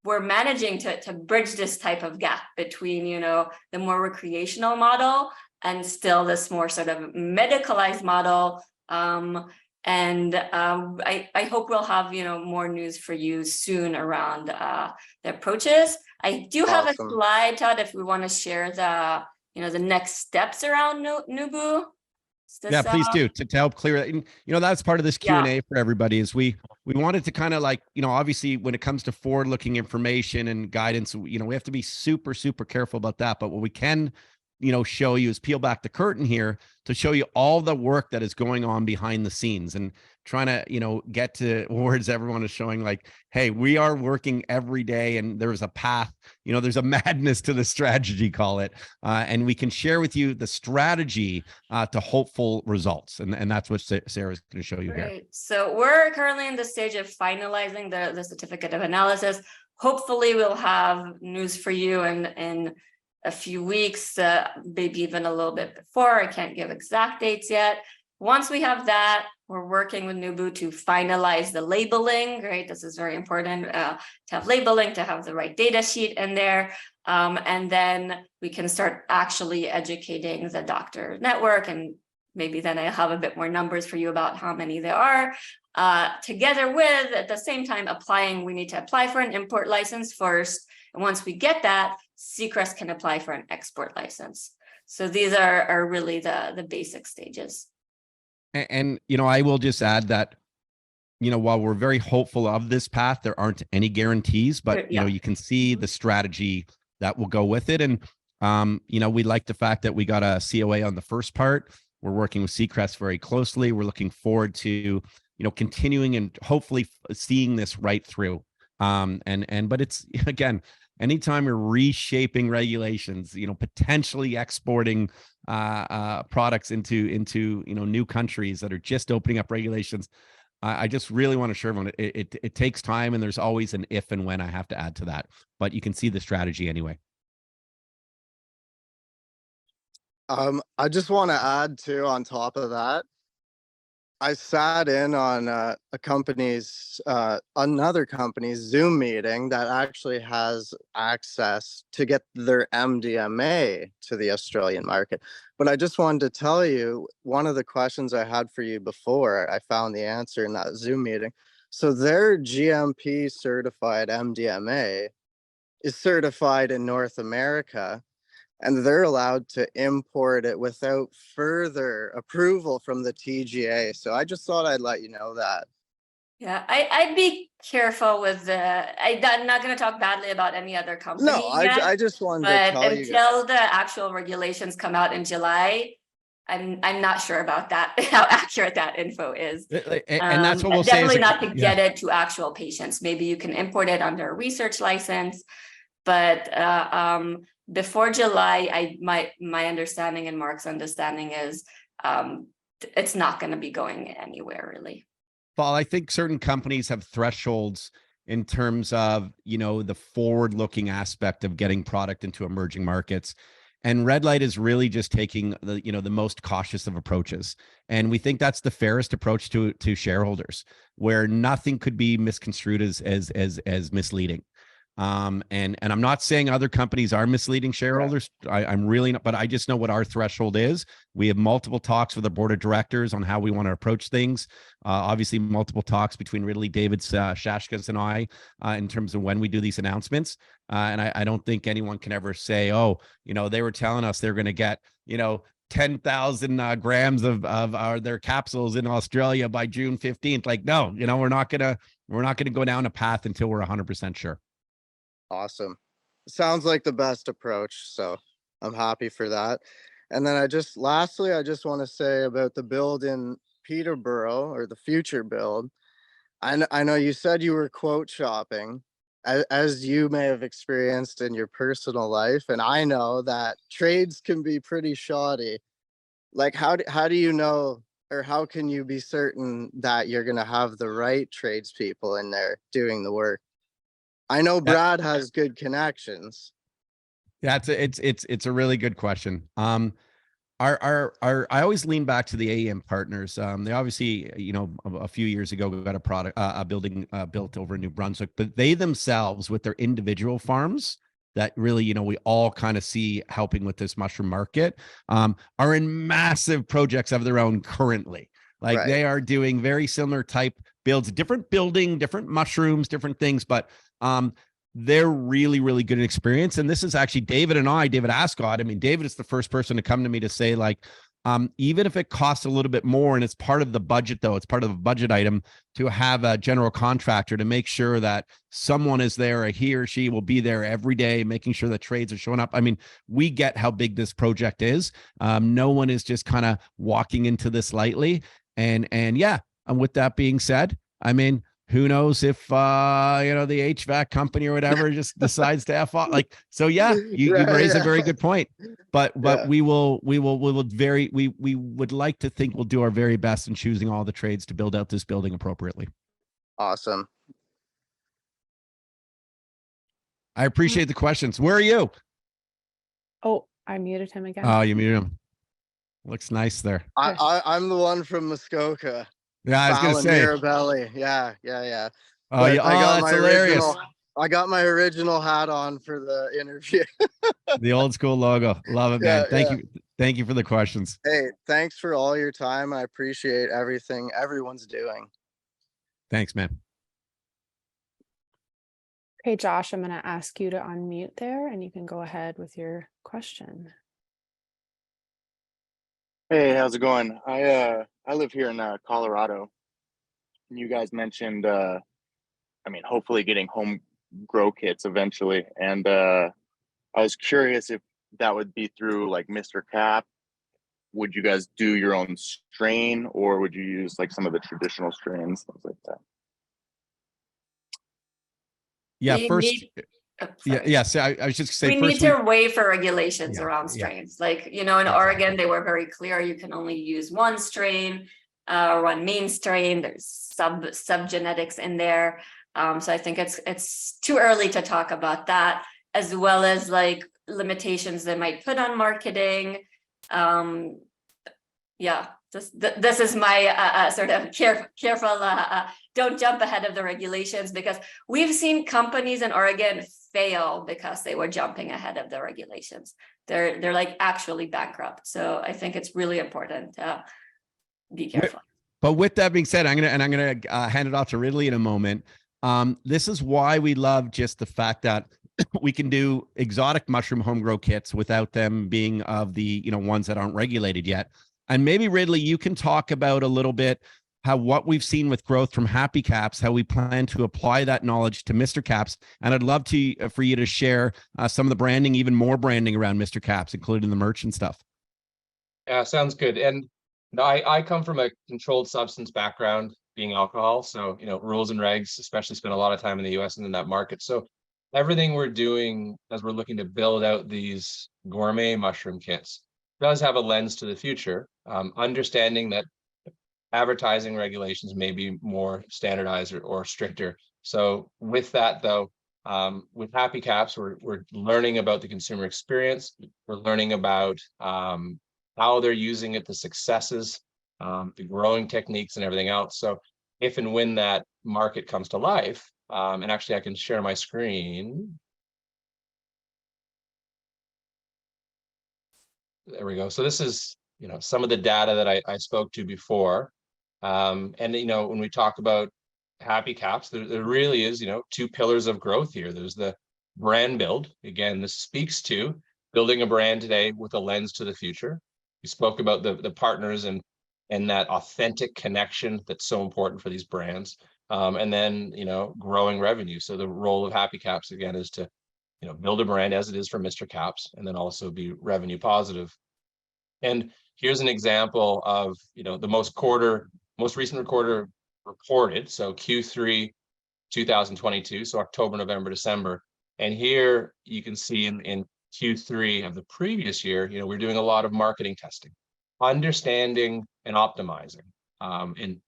Speaker 10: we're managing to bridge this type of gap between, you know, the more recreational model and still this more sort of medicalized model. I hope we'll have, you know, more news for you soon around the approaches. I do have a slide, Todd, if we want to share the, you know, the next steps around Nubu.
Speaker 1: Yeah, please do, to help clear that. And, you know, that's part of this Q&A for everybody, is we wanted to kind of like, you know, obviously when it comes to forward-looking information and guidance, you know, we have to be super, super careful about that. But what we can, you know, show you is peel back the curtain here to show you all the work that is going on behind the scenes, and trying to, you know, get to words everyone is showing like, hey, we are working every day, and there's a path, you know, there's a madness to the strategy, call it, and we can share with you the strategy to hopeful results. And that's what Sarah's going to show you here.
Speaker 10: So we're currently in the stage of finalizing the certificate of analysis. Hopefully we'll have news for you in a few weeks, maybe even a little bit before. I can't give exact dates yet. Once we have that, we're working with Nubu to finalize the labeling, right? This is very important to have labeling, to have the right data sheet in there. And then we can start actually educating the doctor network, and maybe then I'll have a bit more numbers for you about how many there are. together with, at the same time, we need to apply for an import license first. And once we get that, Seacrest can apply for an export license. So these are really the basic stages.
Speaker 1: And I will just add that, while we're very hopeful of this path, there aren't any guarantees, but
Speaker 10: Yeah.
Speaker 1: you can see the strategy that will go with it. And we like the fact that we got a COA on the first part. We're working with Seacrest very closely. We're looking forward to continuing and hopefully seeing this right through. But it's, again, anytime you're reshaping regulations, potentially exporting products into new countries that are just opening up regulations, I just really want to assure everyone it takes time, and there's always an if and when I have to add to that. But you can see the strategy anyway.
Speaker 14: I just want to add too, on top of that, I sat in on another company's Zoom meeting that actually has access to get their MDMA to the Australian market. But I just wanted to tell you, one of the questions I had for you before, I found the answer in that Zoom meeting. So their GMP certified MDMA is certified in North America, and they're allowed to import it without further approval from the TGA. So I just thought I'd let you know that.
Speaker 10: Yeah, I'd be careful with I'm not going to talk badly about any other company.
Speaker 14: No, I just wanted to tell you.
Speaker 10: But until the actual regulations come out in July, I'm not sure about that, how accurate that info is.
Speaker 1: And that's what we'll say.
Speaker 10: Definitely not to get it to actual patients. Maybe you can import it under a research license, but before July, my understanding and Mark's understanding is it's not going to be going anywhere really.
Speaker 1: Paul, I think certain companies have thresholds in terms of the forward-looking aspect of getting product into emerging markets, and Red Light is really just taking the most cautious of approaches, and we think that's the fairest approach to shareholders, where nothing could be misconstrued as misleading. And I'm not saying other companies are misleading shareholders. I'm really not, but I just know what our threshold is. We have multiple talks with the board of directors on how we want to approach things. Obviously, multiple talks between Ridley, David, Shashkas, and I in terms of when we do these announcements. And I don't think anyone can ever say, oh, they were telling us they're going to get, 10,000 grams of their capsules in Australia by June 15th. Like, no, we're not gonna go down a path until we're 100% sure.
Speaker 14: Awesome. Sounds like the best approach. So I'm happy for that. And then lastly, I just want to say about the build in Peterborough, or the future build. I know you said you were quote shopping, as you may have experienced in your personal life. And I know that trades can be pretty shoddy. Like, how do you know, or how can you be certain that you're going to have the right tradespeople in there doing the work? I know Brad has good connections.
Speaker 1: Yeah, it's a really good question. I always lean back to the AEM partners. They obviously, a few years ago, we got a building built over in New Brunswick, but they themselves, with their individual farms that really, we all kind of see helping with this mushroom market, are in massive projects of their own currently. Like, they are doing very similar type builds, different building, different mushrooms, different things, but they're really, really good in experience. And this is actually David Ascott. I mean, David is the first person to come to me to say, like, even if it costs a little bit more, and it's part of the budget, though, it's part of a budget item, to have a general contractor to make sure that someone is there, or he or she will be there every day, making sure that trades are showing up. I mean, we get how big this project is. No one is just kind of walking into this lightly. And with that being said, I mean, who knows if the HVAC company or whatever just decides to F off. Like, so you raise a very good point. But we would like to think we'll do our very best in choosing all the trades to build out this building appropriately.
Speaker 14: Awesome.
Speaker 1: I appreciate the questions. Where are you?
Speaker 2: Oh, I muted him again.
Speaker 1: Oh, you muted him. Looks nice there.
Speaker 14: I'm the one from Muskoka.
Speaker 1: Yeah, I was going to say.
Speaker 14: Mirabelli. Yeah.
Speaker 1: Oh, yeah. That's hilarious.
Speaker 14: I got my original hat on for the interview.
Speaker 1: The old school logo. Love it, man. Thank you. Thank you for the questions.
Speaker 14: Hey, thanks for all your time. I appreciate everything everyone's doing.
Speaker 1: Thanks, man.
Speaker 2: Okay, Josh, I'm going to ask you to unmute there and you can go ahead with your question.
Speaker 15: Hey, how's it going? I live here in Colorado, and you guys mentioned hopefully getting home grow kits eventually, and I was curious if that would be through like Mr. Cap. Would you guys do your own strain, or would you use like some of the traditional strains, things like that?
Speaker 1: Yeah,
Speaker 10: We
Speaker 1: first,
Speaker 10: need- oh, sorry.
Speaker 1: yes, I was just saying
Speaker 10: We
Speaker 1: first
Speaker 10: need to waiver regulations
Speaker 1: Yeah,
Speaker 10: around
Speaker 1: yeah.
Speaker 10: strains. Like, in Oregon, they were very clear, you can only use one strain, one main strain. There's sub genetics in there. So I think it's too early to talk about that, as well as like limitations they might put on marketing. Yeah, this is my sort of careful, don't jump ahead of the regulations, because we've seen companies in Oregon fail because they were jumping ahead of the regulations. They're like actually bankrupt. So I think it's really important to be careful.
Speaker 1: But with that being said, I'm gonna hand it off to Ridley in a moment. This is why we love just the fact that we can do exotic mushroom home grow kits without them being of the ones that aren't regulated yet. And maybe Ridley, you can talk about a little bit how what we've seen with growth from Happy Caps, how we plan to apply that knowledge to Mr. Caps. And I'd love for you to share some of the branding, even more branding around Mr. Caps, including the merch and stuff.
Speaker 9: Yeah, sounds good. And I come from a controlled substance background, being alcohol. So, rules and regs, especially spend a lot of time in the US and in that market. So everything we're doing as we're looking to build out these gourmet mushroom kits does have a lens to the future, understanding that advertising regulations may be more standardized or stricter. So with that, though, with Happy Caps, we're learning about the consumer experience. We're learning about how they're using it, the successes, the growing techniques and everything else. So if and when that market comes to life, and actually I can share my screen. There we go. So this is, some of the data that I spoke to before. And, when we talk about Happy Caps, there really is, 2 pillars of growth here. There's the brand build. Again, this speaks to building a brand today with a lens to the future. We spoke about the partners and that authentic connection that's so important for these brands. And then, growing revenue. So the role of Happy Caps, again, is to, build a brand as it is for Mr. Caps, and then also be revenue positive. And here's an example of, the most recent quarter reported. So Q3 2022, so October, November, December. And here you can see in Q3 of the previous year, we're doing a lot of marketing testing, understanding and optimizing, and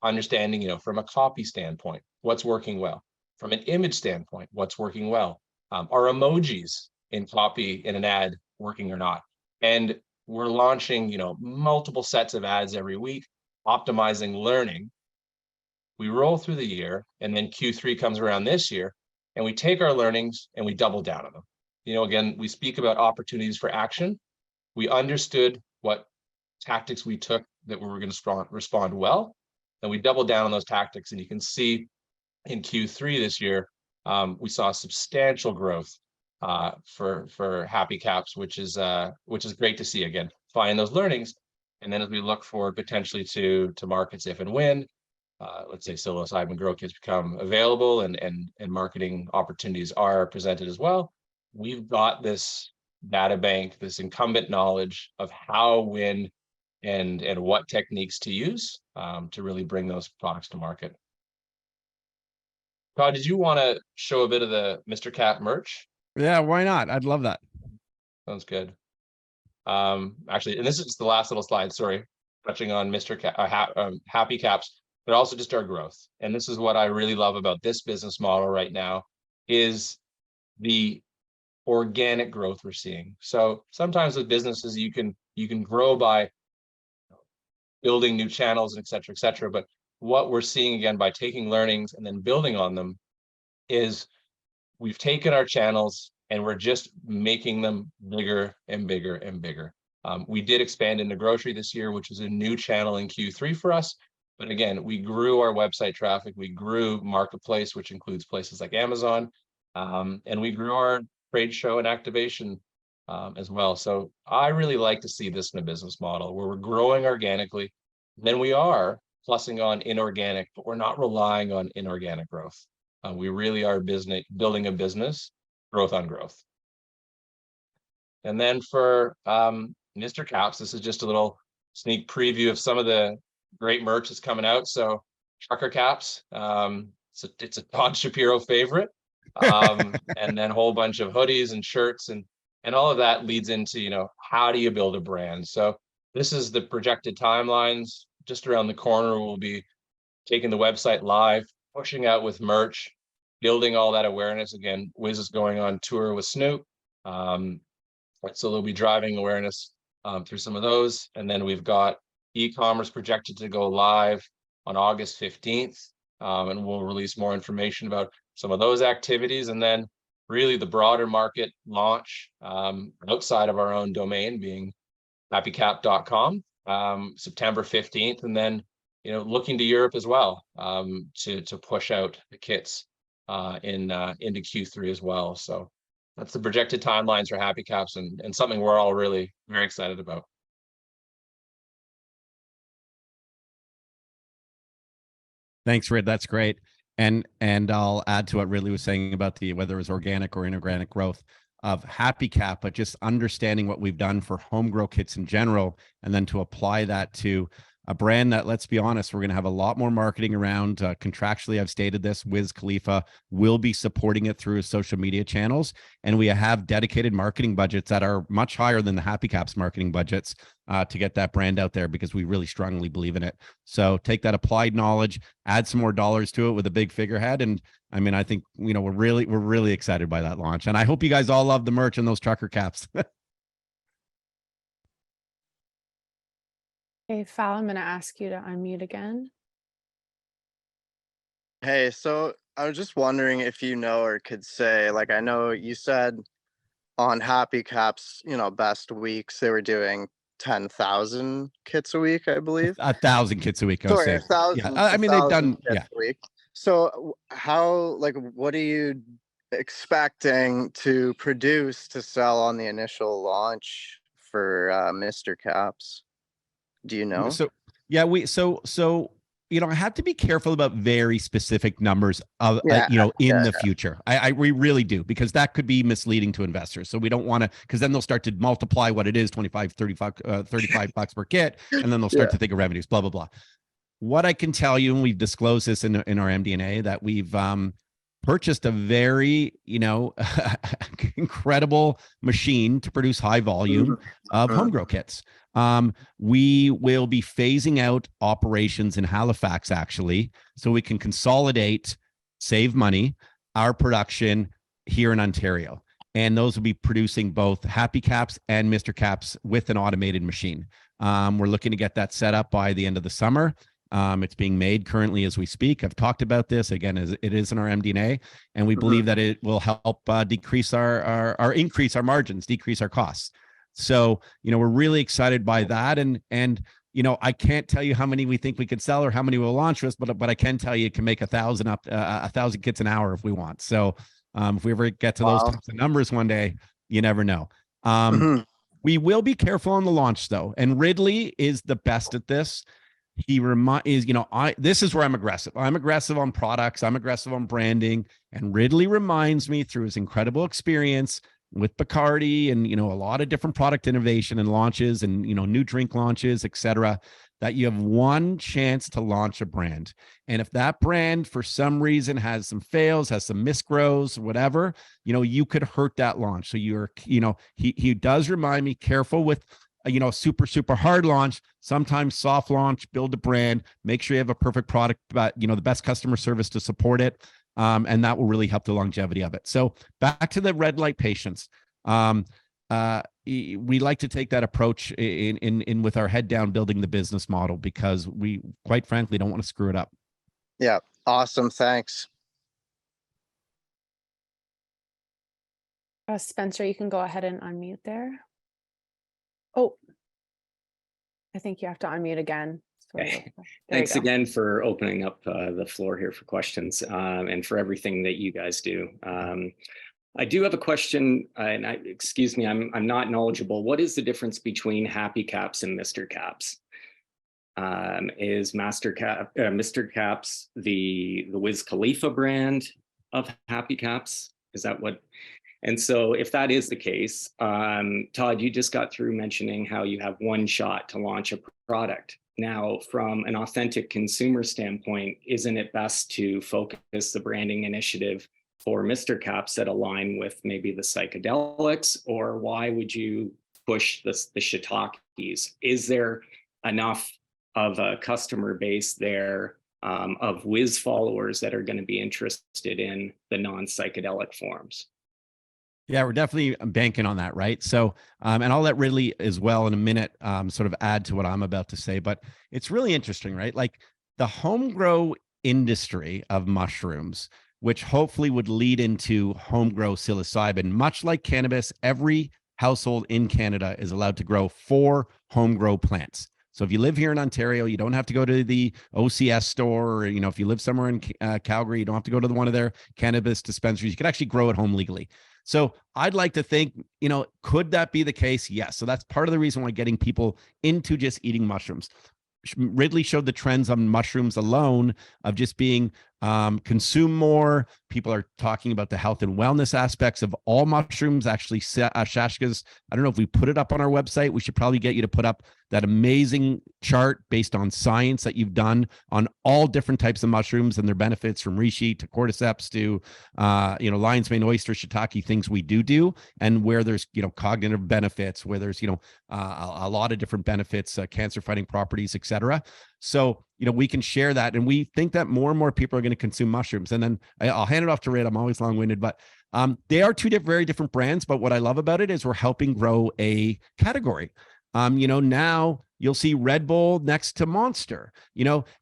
Speaker 9: understanding, from a copy standpoint, what's working well, from an image standpoint, what's working well, are emojis in copy in an ad working or not? And we're launching, multiple sets of ads every week, optimizing, learning. We roll through the year, and then Q3 comes around this year, and we take our learnings and we double down on them. Again, we speak about opportunities for action. We understood what tactics we took that we were going to respond well, and we doubled down on those tactics. And you can see in Q3 this year, we saw substantial growth for Happy Caps, which is great to see. Again, find those learnings, and then as we look forward potentially to markets if and when, let's say psilocybin grow kits become available and marketing opportunities are presented as well, we've got this data bank, this incumbent knowledge of how, when, and what techniques to use to really bring those products to market. Todd, did you want to show a bit of the Mr. Cap merch?
Speaker 1: Yeah, why not? I'd love that.
Speaker 9: Sounds good. Actually, and this is the last little slide, sorry, touching on Mr. Happy Caps, but also just our growth. And this is what I really love about this business model right now, is the organic growth we're seeing. So sometimes with businesses, you can grow by building new channels, et cetera, but what we're seeing, again, by taking learnings and then building on them, is we've taken our channels and we're just making them bigger and bigger and bigger. We did expand into grocery this year, which is a new channel in Q3 for us, But again, we grew our website traffic, we grew marketplace, which includes places like Amazon, and we grew our trade show and activation as well. So I really like to see this in a business model where we're growing organically, then we are plussing on inorganic, but we're not relying on inorganic growth. We really are building a business, growth on growth. And then for Mr. Caps, this is just a little sneak preview of some of the great merch that's coming out. So trucker caps, it's a Todd Shapiro favorite, and then a whole bunch of hoodies and shirts, and all of that leads into, you know, how do you build a brand? So this is the projected timelines. Just around the corner, we'll be taking the website live, pushing out with merch, building all that awareness. Again, Wiz is going on tour with Snoop. So they'll be driving awareness through some of those. And then we've got e-commerce projected to go live on August 15th. And we'll release more information about some of those activities. And then really the broader market launch outside of our own domain being happycap.com, September 15th. And then, you know, looking to Europe as well to push out the kits into Q3 as well. So that's the projected timelines for Happy Caps, and something we're all really very excited about.
Speaker 1: Thanks, Rid. That's great. And I'll add to what Ridley was saying about the whether it was organic or inorganic growth of Happy Cap, but just understanding what we've done for home grow kits in general, and then to apply that to a brand that, let's be honest, we're going to have a lot more marketing around. Contractually, I've stated this, Wiz Khalifa will be supporting it through his social media channels. And we have dedicated marketing budgets that are much higher than the Happy Caps marketing budgets to get that brand out there, because we really strongly believe in it. So take that applied knowledge, add some more dollars to it with a big figurehead. And I mean, I think, you know, we're really excited by that launch. And I hope you guys all love the merch and those trucker caps.
Speaker 2: Okay, Fal, I'm going to ask you to unmute again.
Speaker 14: Hey, so I was just wondering if you know or could say, like, I know you said on Happy Caps, you know, best weeks, they were doing 10,000 kits a week, I believe.
Speaker 1: 1,000 kits a week, I would say.
Speaker 14: 1,000.
Speaker 1: Yeah, I mean, they've done,
Speaker 14: kits a week. So how, like, what are you expecting to produce to sell on the initial launch for Mr. Caps? Do you know?
Speaker 1: So yeah, so you know, I have to be careful about very specific numbers of you know, in the future. We really do, because that could be misleading to investors. So we don't want to, because then they'll start to multiply what it is, 25, 35 bucks per kit, and then they'll start to think of revenues, blah blah blah. What I can tell you, and we've disclosed this in our MD&A, that we've purchased a very, you know, incredible machine to produce high volume of home grow kits. We will be phasing out operations in Halifax, actually, so we can consolidate, save money, our production here in Ontario. And those will be producing both Happy Caps and Mr. Caps with an automated machine. We're looking to get that set up by the end of the summer. It's being made currently as we speak. I've talked about this again, as it is in our MD&A, and we believe that it will help decrease increase our margins, decrease our costs. So, you know, we're really excited by that. And, you know, I can't tell you how many we think we could sell or how many we'll launch with, but I can tell you it can make 1,000 kits an hour if we want. So, if we ever get to those types of numbers one day, you never know. We will be careful on the launch though. And Ridley is the best at this. This is where I'm aggressive. I'm aggressive on products. I'm aggressive on branding. And Ridley reminds me, through his incredible experience with Bacardi and, you know, a lot of different product innovation and launches and, you know, new drink launches, etc., that you have one chance to launch a brand. And if that brand for some reason has some fails, has some misgrows, whatever, you know, you could hurt that launch. So he does remind me, careful with, you know, super hard launch, sometimes soft launch, build a brand, make sure you have a perfect product, but, you know, the best customer service to support it. And that will really help the longevity of it. So back to the red light patients. We like to take that approach in with our head down, building the business model, because we, quite frankly, don't want to screw it up.
Speaker 14: Yeah. Awesome. Thanks.
Speaker 2: Spencer, you can go ahead and unmute there. Oh, I think you have to unmute again. There you
Speaker 12: Thanks
Speaker 2: go.
Speaker 12: again for opening up the floor here for questions and for everything that you guys do. I do have a question, and excuse me, I'm not knowledgeable. What is the difference between Happy Caps and Mr. Caps? Is Mr. Caps the Wiz Khalifa brand of Happy Caps? Is that what? And so if that is the case, Todd, you just got through mentioning how you have one shot to launch a product. Now, from an authentic consumer standpoint, isn't it best to focus the branding initiative for Mr. Caps that align with maybe the psychedelics, or why would you push the shiitakes? Is there enough of a customer base there of Wiz followers that are going to be interested in the non-psychedelic forms?
Speaker 1: Yeah, we're definitely banking on that, right? So, and I'll let Ridley as well in a minute sort of add to what I'm about to say, but it's really interesting, right? Like the home grow industry of mushrooms, which hopefully would lead into home grow psilocybin, much like cannabis, every household in Canada is allowed to grow 4 home grow plants. So if you live here in Ontario, you don't have to go to the OCS store, or, if you live somewhere in Calgary, you don't have to go to one of their cannabis dispensaries. You can actually grow at home legally. So I'd like to think, could that be the case? Yes. So that's part of the reason why getting people into just eating mushrooms. Ridley showed the trends on mushrooms alone of just being consume more. People are talking about the health and wellness aspects of all mushrooms. Actually, Shashka's, I don't know if we put it up on our website. We should probably get you to put up that amazing chart based on science that you've done on all different types of mushrooms and their benefits, from reishi to cordyceps to, lion's mane, oyster, shiitake, things we do, and where there's, cognitive benefits, where there's, a lot of different benefits, cancer fighting properties, etc. So, we can share that. And we think that more and more people are going to consume mushrooms. And then I'll hand it off to Rid. I'm always long-winded, but they are 2 very different brands. But what I love about it is we're helping grow a category. Now you'll see Red Bull next to Monster,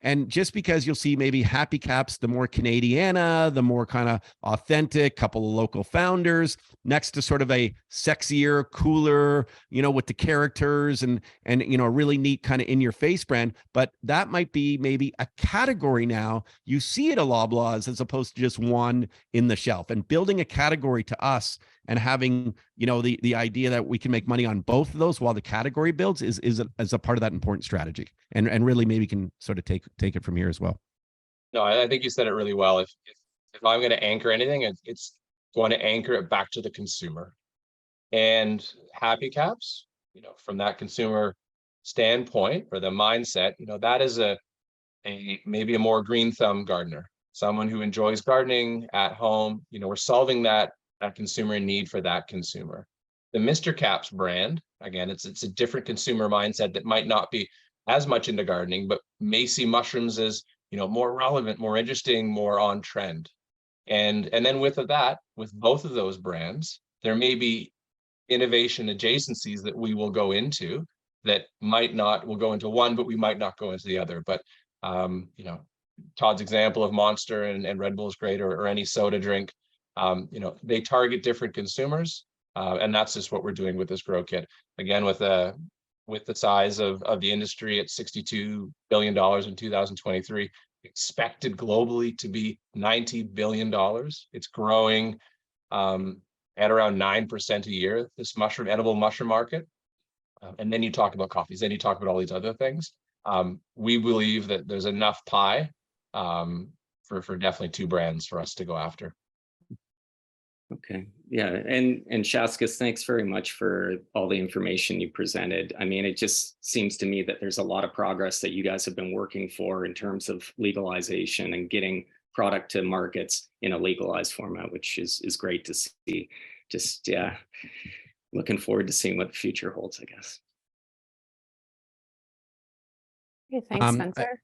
Speaker 1: and just because you'll see maybe Happy Caps, the more Canadiana, the more kind of authentic, couple of local founders next to sort of a sexier, cooler, with the characters and a really neat kind of in your face brand. But that might be maybe a category now. You see it at Loblaws as opposed to just one in the shelf, and building a category to us and having, the idea that we can make money on both of those while the category builds is a part of that important strategy. And really maybe can sort of take it from here as well.
Speaker 9: No, I think you said it really well. If I'm going to anchor anything, it's going to anchor it back to the consumer. And Happy Caps, from that consumer standpoint or the mindset, that is a maybe a more green thumb gardener, someone who enjoys gardening at home. We're solving that consumer need for that consumer. The Mr. Caps brand, again, it's a different consumer mindset that might not be as much into gardening, but may see mushrooms as, more relevant, more interesting, more on trend. And then with both of those brands, there may be innovation adjacencies that we will go into that we'll go into one, but we might not go into the other. But, Todd's example of Monster and Red Bull is great, or any soda drink. They target different consumers, and that's just what we're doing with this grow kit. Again, with the size of the industry at $62 billion in 2023, expected globally to be $90 billion. It's growing at around 9% a year, this edible mushroom market. And then you talk about coffees, then you talk about all these other things. We believe that there's enough pie for definitely 2 brands for us to go after.
Speaker 12: Okay. Yeah. And Shaskas, thanks very much for all the information you presented. I mean, it just seems to me that there's a lot of progress that you guys have been working for in terms of legalization and getting product to markets in a legalized format, which is great to see. Just, yeah, looking forward to seeing what the future holds, I guess.
Speaker 2: Okay, thanks, Spencer.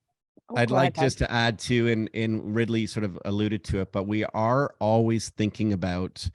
Speaker 1: I'd like just to add to, and Ridley sort of alluded to it, but we are always thinking about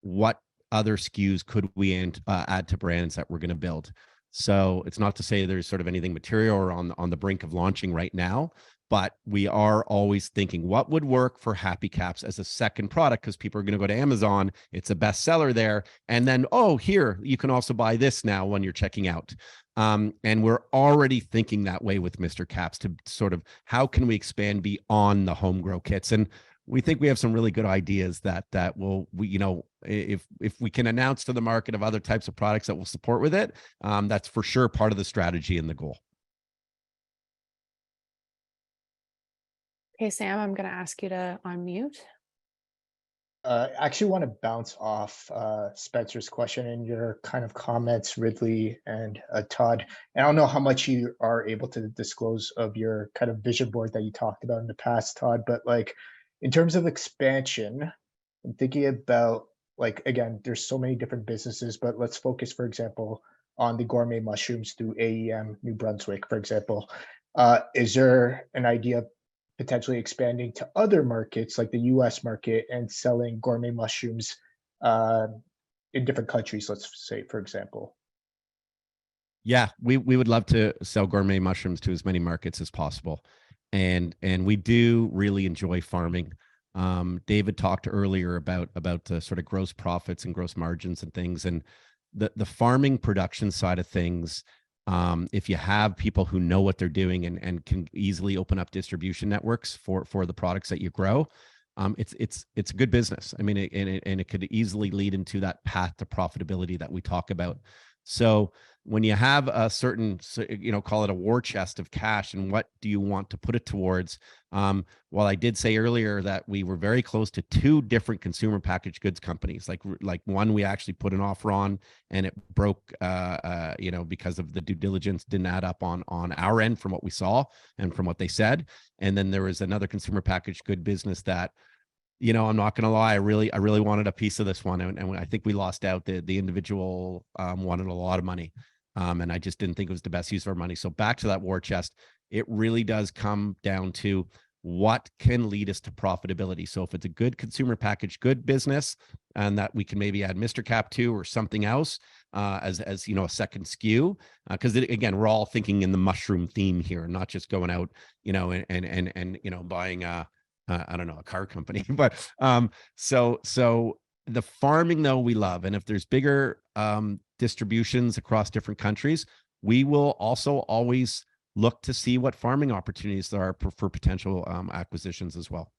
Speaker 1: what other SKUs could we add to brands that we're going to build. So it's not to say there's sort of anything material or on the brink of launching right now, but we are always thinking what would work for Happy Caps as a second product, because people are going to go to Amazon. It's a bestseller there. And then, here, you can also buy this now when you're checking out. And we're already thinking that way with Mr. Caps to sort of how can we expand beyond the home grow kits? And we think we have some really good ideas that if we can announce to the market of other types of products that will support with it, that's for sure part of the strategy and the goal.
Speaker 2: Okay, Sam, I'm going to ask you to unmute.
Speaker 13: I actually want to bounce off Spencer's question and your kind of comments, Ridley and Todd. And I don't know how much you are able to disclose of your kind of vision board that you talked about in the past, Todd, but like in terms of expansion, I'm thinking about, like, again, there's so many different businesses, but let's focus, for example, on the gourmet mushrooms through AEM New Brunswick, for example. Is there an idea of potentially expanding to other markets like the US market and selling gourmet mushrooms in different countries, let's say, for example?
Speaker 1: Yeah, we would love to sell gourmet mushrooms to as many markets as possible. And we do really enjoy farming. David talked earlier about the sort of gross profits and gross margins and things, and the farming production side of things. If you have people who know what they're doing and can easily open up distribution networks for the products that you grow, it's a good business. I mean, and it could easily lead into that path to profitability that we talk about. So when you have a certain, call it a war chest of cash, and what do you want to put it towards? While I did say earlier that we were very close to 2 different consumer packaged goods companies, like one we actually put an offer on and it broke, because of the due diligence didn't add up on our end from what we saw and from what they said. And then there was another consumer packaged good business that, I'm not going to lie, I really wanted a piece of this one. And I think we lost out. The individual wanted a lot of money. And I just didn't think it was the best use of our money. So back to that war chest, it really does come down to what can lead us to profitability. So if it's a good consumer packaged good business and that we can maybe add Mr. Cap to or something else as a second SKU, because again, we're all thinking in the mushroom theme here, not just going out, and buying I don't know, a car company, but so the farming though we love, and if there's bigger distributions across different countries, we will also always look to see what farming opportunities there are for potential acquisitions as well.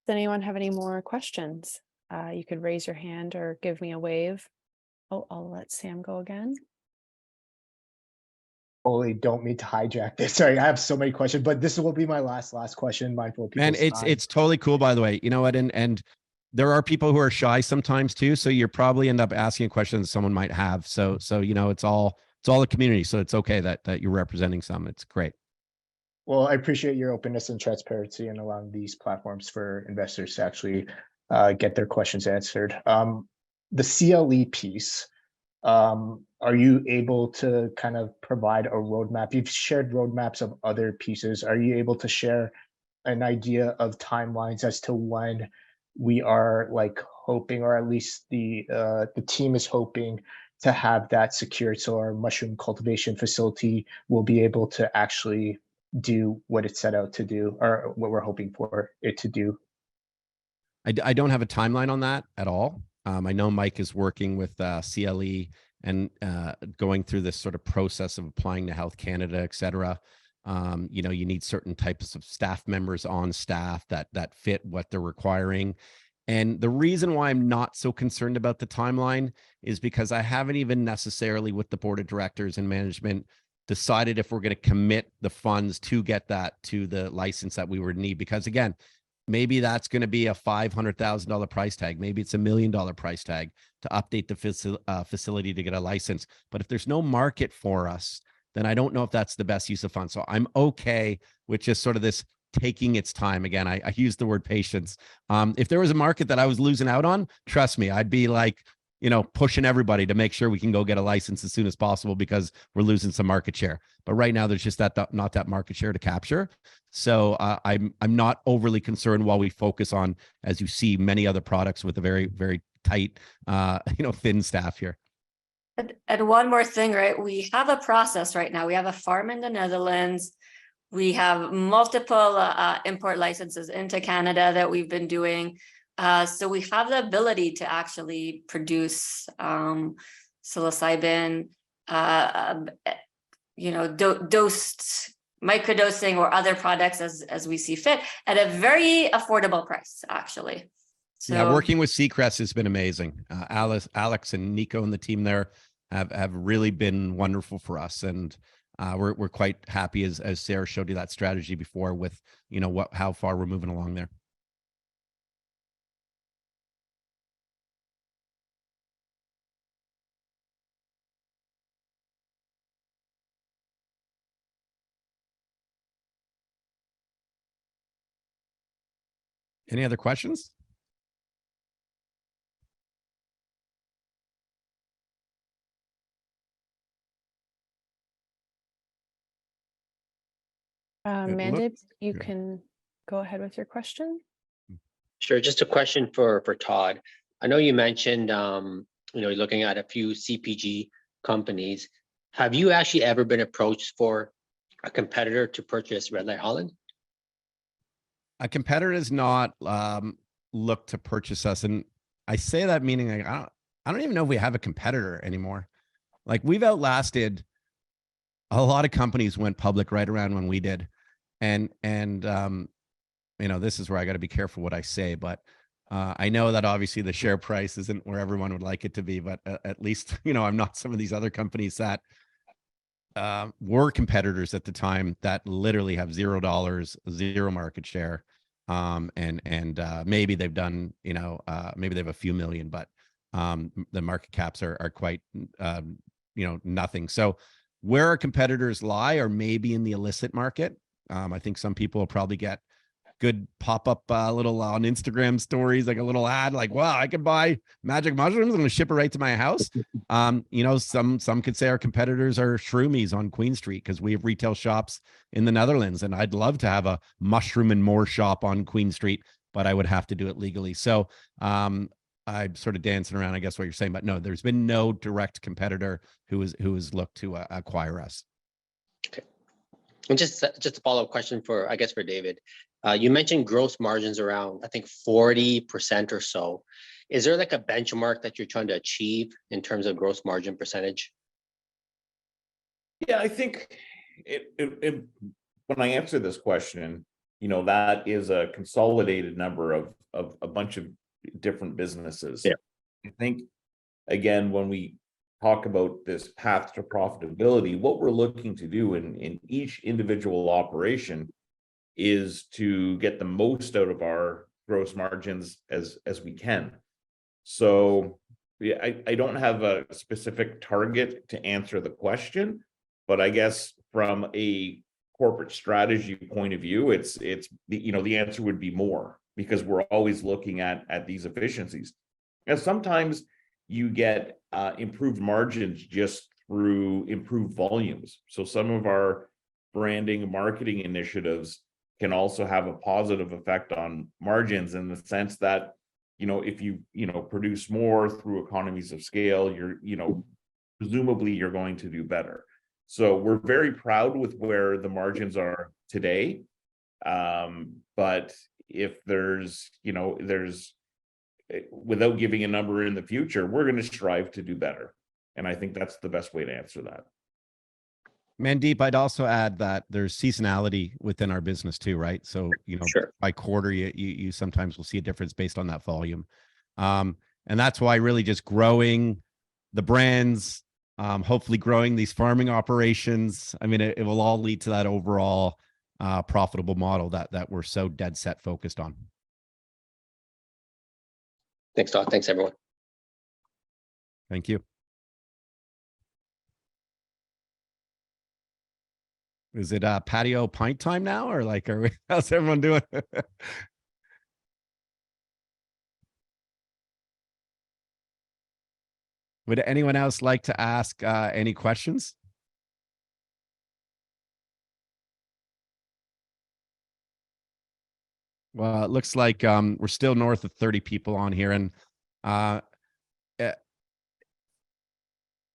Speaker 2: Does anyone have any more questions? You could raise your hand or give me a wave. Oh, I'll let Sam go again.
Speaker 13: Holy, don't mean to hijack this. Sorry, I have so many questions, but this will be my last question. Mindful of people's
Speaker 1: And
Speaker 13: time.
Speaker 1: it's totally cool, by the way. You know what? And there are people who are shy sometimes too. So you're probably end up asking a question that someone might have. So it's all the community. So it's okay that you're representing some. It's great.
Speaker 13: Well, I appreciate your openness and transparency and allowing these platforms for investors to actually get their questions answered. The CLE piece, are you able to kind of provide a roadmap? You've shared roadmaps of other pieces. Are you able to share an idea of timelines as to when we are like hoping, or at least the team is hoping to have that secured, so our mushroom cultivation facility will be able to actually do what it set out to do, or what we're hoping for it to do?
Speaker 1: I don't have a timeline on that at all. I know Mike is working with CLE and going through this sort of process of applying to Health Canada, et cetera. You need certain types of staff members on staff that fit what they're requiring. And the reason why I'm not so concerned about the timeline is because I haven't even necessarily with the board of directors and management decided if we're going to commit the funds to get that to the license that we would need. Because again, maybe that's going to be a $500,000 price tag. Maybe it's $1 million price tag to update the facility to get a license. But if there's no market for us, then I don't know if that's the best use of funds. So I'm okay with just sort of this taking its time. Again, I use the word patience. If there was a market that I was losing out on, trust me, I'd be like, pushing everybody to make sure we can go get a license as soon as possible because we're losing some market share. But right now there's just not that market share to capture. So I'm not overly concerned while we focus on, as you see, many other products with a very, very tight, thin staff here.
Speaker 10: And one more thing, right? We have a process right now. We have a farm in the Netherlands. We have multiple import licenses into Canada that we've been doing. So we have the ability to actually produce psilocybin, dosed microdosing or other products as we see fit at a very affordable price, actually. So
Speaker 1: yeah, working with Seacrest has been amazing. Alex and Nico and the team there have really been wonderful for us, and we're quite happy, as Sarah showed you that strategy before, with how far we're moving along there. Any other questions?
Speaker 2: Mandip, you can go ahead with your question.
Speaker 16: Sure. Just a question for Todd. I know you mentioned, you're looking at a few CPG companies. Have you actually ever been approached for a competitor to purchase Red Light Holland?
Speaker 1: A competitor has not looked to purchase us, and I say that meaning I don't even know if we have a competitor anymore. Like, we've outlasted a lot of companies went public right around when we did, and this is where I got to be careful what I say, but I know that obviously the share price isn't where everyone would like it to be, but at least I'm not some of these other companies that were competitors at the time that literally have $0, zero market share, and maybe they've done maybe they have a few million, but the market caps are quite nothing. So where our competitors lie are maybe in the illicit market. I think some people will probably get good pop-up little on Instagram stories, like a little ad, like, wow, I could buy magic mushrooms, I'm going to ship it right to my house. Some could say our competitors are shroomies on Queen Street, because we have retail shops in the Netherlands, and I'd love to have a mushroom and more shop on Queen Street, but I would have to do it legally. So I'm sort of dancing around, I guess, what you're saying, but no, there's been no direct competitor who has looked to acquire us.
Speaker 16: Okay. And just a follow-up question for David. You mentioned gross margins around, I think, 40% or so. Is there like a benchmark that you're trying to achieve in terms of gross margin percentage?
Speaker 7: Yeah, I think when I answer this question, that is a consolidated number of a bunch of different businesses.
Speaker 16: Yeah.
Speaker 7: I think, again, when we talk about this path to profitability, what we're looking to do in each individual operation is to get the most out of our gross margins as we can. So yeah, I don't have a specific target to answer the question, but I guess from a corporate strategy point of view, it's the answer would be more, because we're always looking at these efficiencies. And sometimes you get improved margins just through improved volumes. So some of our branding and marketing initiatives can also have a positive effect on margins, in the sense that, if you produce more through economies of scale, presumably you're going to do better. So we're very proud with where the margins are today. But if there's without giving a number in the future, we're going to strive to do better. And I think that's the best way to answer that.
Speaker 1: Mandeep, I'd also add that there's seasonality within our business too, right? So,
Speaker 16: Sure.
Speaker 1: By quarter, you sometimes will see a difference based on that volume. And that's why really just growing the brands, hopefully growing these farming operations, I mean, it will all lead to that overall profitable model that we're so dead set focused on.
Speaker 16: Thanks, Todd. Thanks, everyone.
Speaker 1: Thank you. Is it patio pint time now, or how's everyone doing? Would anyone else like to ask any questions? Well, it looks like we're still north of 30 people on here, and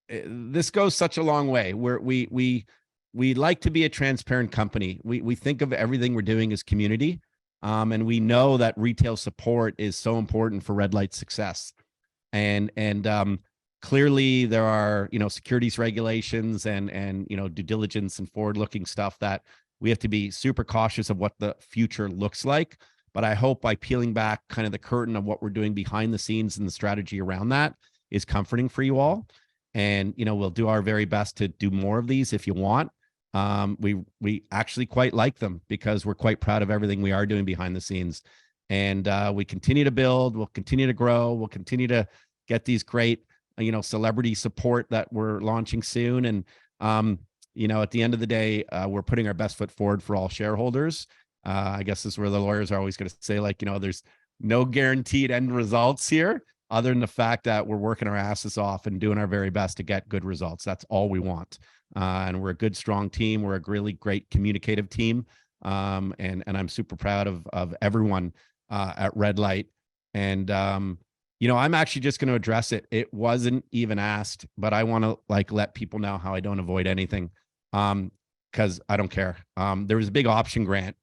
Speaker 1: this goes such a long way. We we like to be a transparent company. We think of everything we're doing as community. And we know that retail support is so important for Red Light's success. And clearly there are, securities regulations and due diligence and forward-looking stuff that we have to be super cautious of what the future looks like. But I hope by peeling back kind of the curtain of what we're doing behind the scenes and the strategy around that is comforting for you all. And, we'll do our very best to do more of these if you want. We actually quite like them because we're quite proud of everything we are doing behind the scenes. And we continue to build, we'll continue to grow, we'll continue to get these great, celebrity support that we're launching soon. And, at the end of the day, we're putting our best foot forward for all shareholders. I guess this is where the lawyers are always going to say, there's no guaranteed end results here, other than the fact that we're working our asses off and doing our very best to get good results. That's all we want. And we're a good, strong team. We're a really great communicative team. And I'm super proud of everyone at Red Light. And, I'm actually just going to address it. It wasn't even asked, but I want to let people know how I don't avoid anything because I don't care. There was a big option grant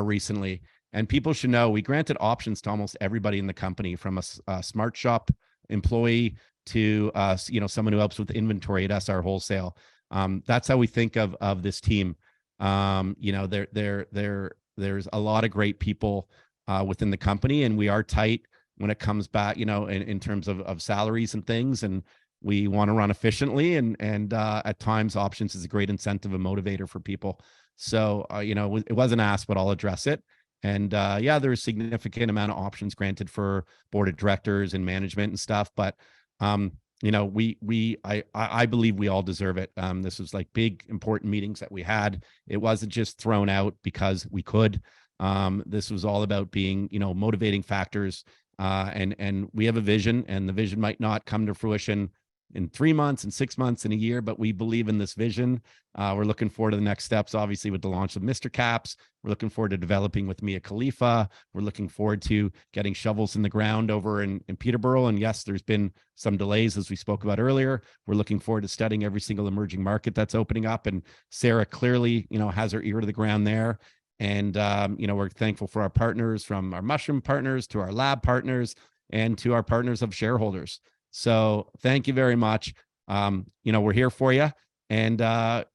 Speaker 1: recently, and people should know we granted options to almost everybody in the company, from a Smart Shop employee to someone who helps with inventory at SR Wholesale. That's how we think of this team. There's a lot of great people within the company, and we are tight when it comes back, in terms of salaries and things. And we want to run efficiently, and at times options is a great incentive and motivator for people. So, it wasn't asked, but I'll address it. And there's a significant amount of options granted for board of directors and management and stuff. But, I believe we all deserve it. This was big, important meetings that we had. It wasn't just thrown out because we could. This was all about being, motivating factors. And we have a vision, and the vision might not come to fruition in 3 months and 6 months and a year, but we believe in this vision. We're looking forward to the next steps, obviously, with the launch of Mr. Caps. We're looking forward to developing with Mia Khalifa. We're looking forward to getting shovels in the ground over in Peterborough. And yes, there's been some delays, as we spoke about earlier. We're looking forward to studying every single emerging market that's opening up. And Sarah clearly, has her ear to the ground there. And, we're thankful for our partners, from our mushroom partners to our lab partners and to our partners of shareholders. So thank you very much. We're here for you. And, buy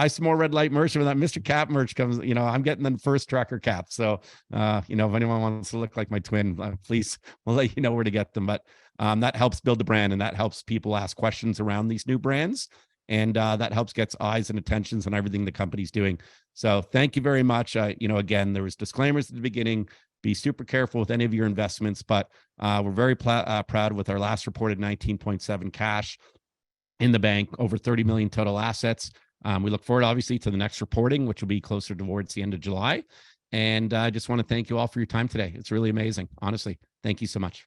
Speaker 1: some more Red Light merch. When that Mr. Cap merch comes, I'm getting the first trucker cap. So, if anyone wants to look like my twin, please, we'll let you know where to get them. But that helps build the brand, and that helps people ask questions around these new brands. And that helps gets eyes and attentions on everything the company's doing. So thank you very much. Again, there was disclaimers at the beginning. Be super careful with any of your investments, but we're very proud with our last reported 19.7 cash in the bank, over 30 million total assets. We look forward, obviously, to the next reporting, which will be closer towards the end of July. And I just want to thank you all for your time today. It's really amazing. Honestly, thank you so much.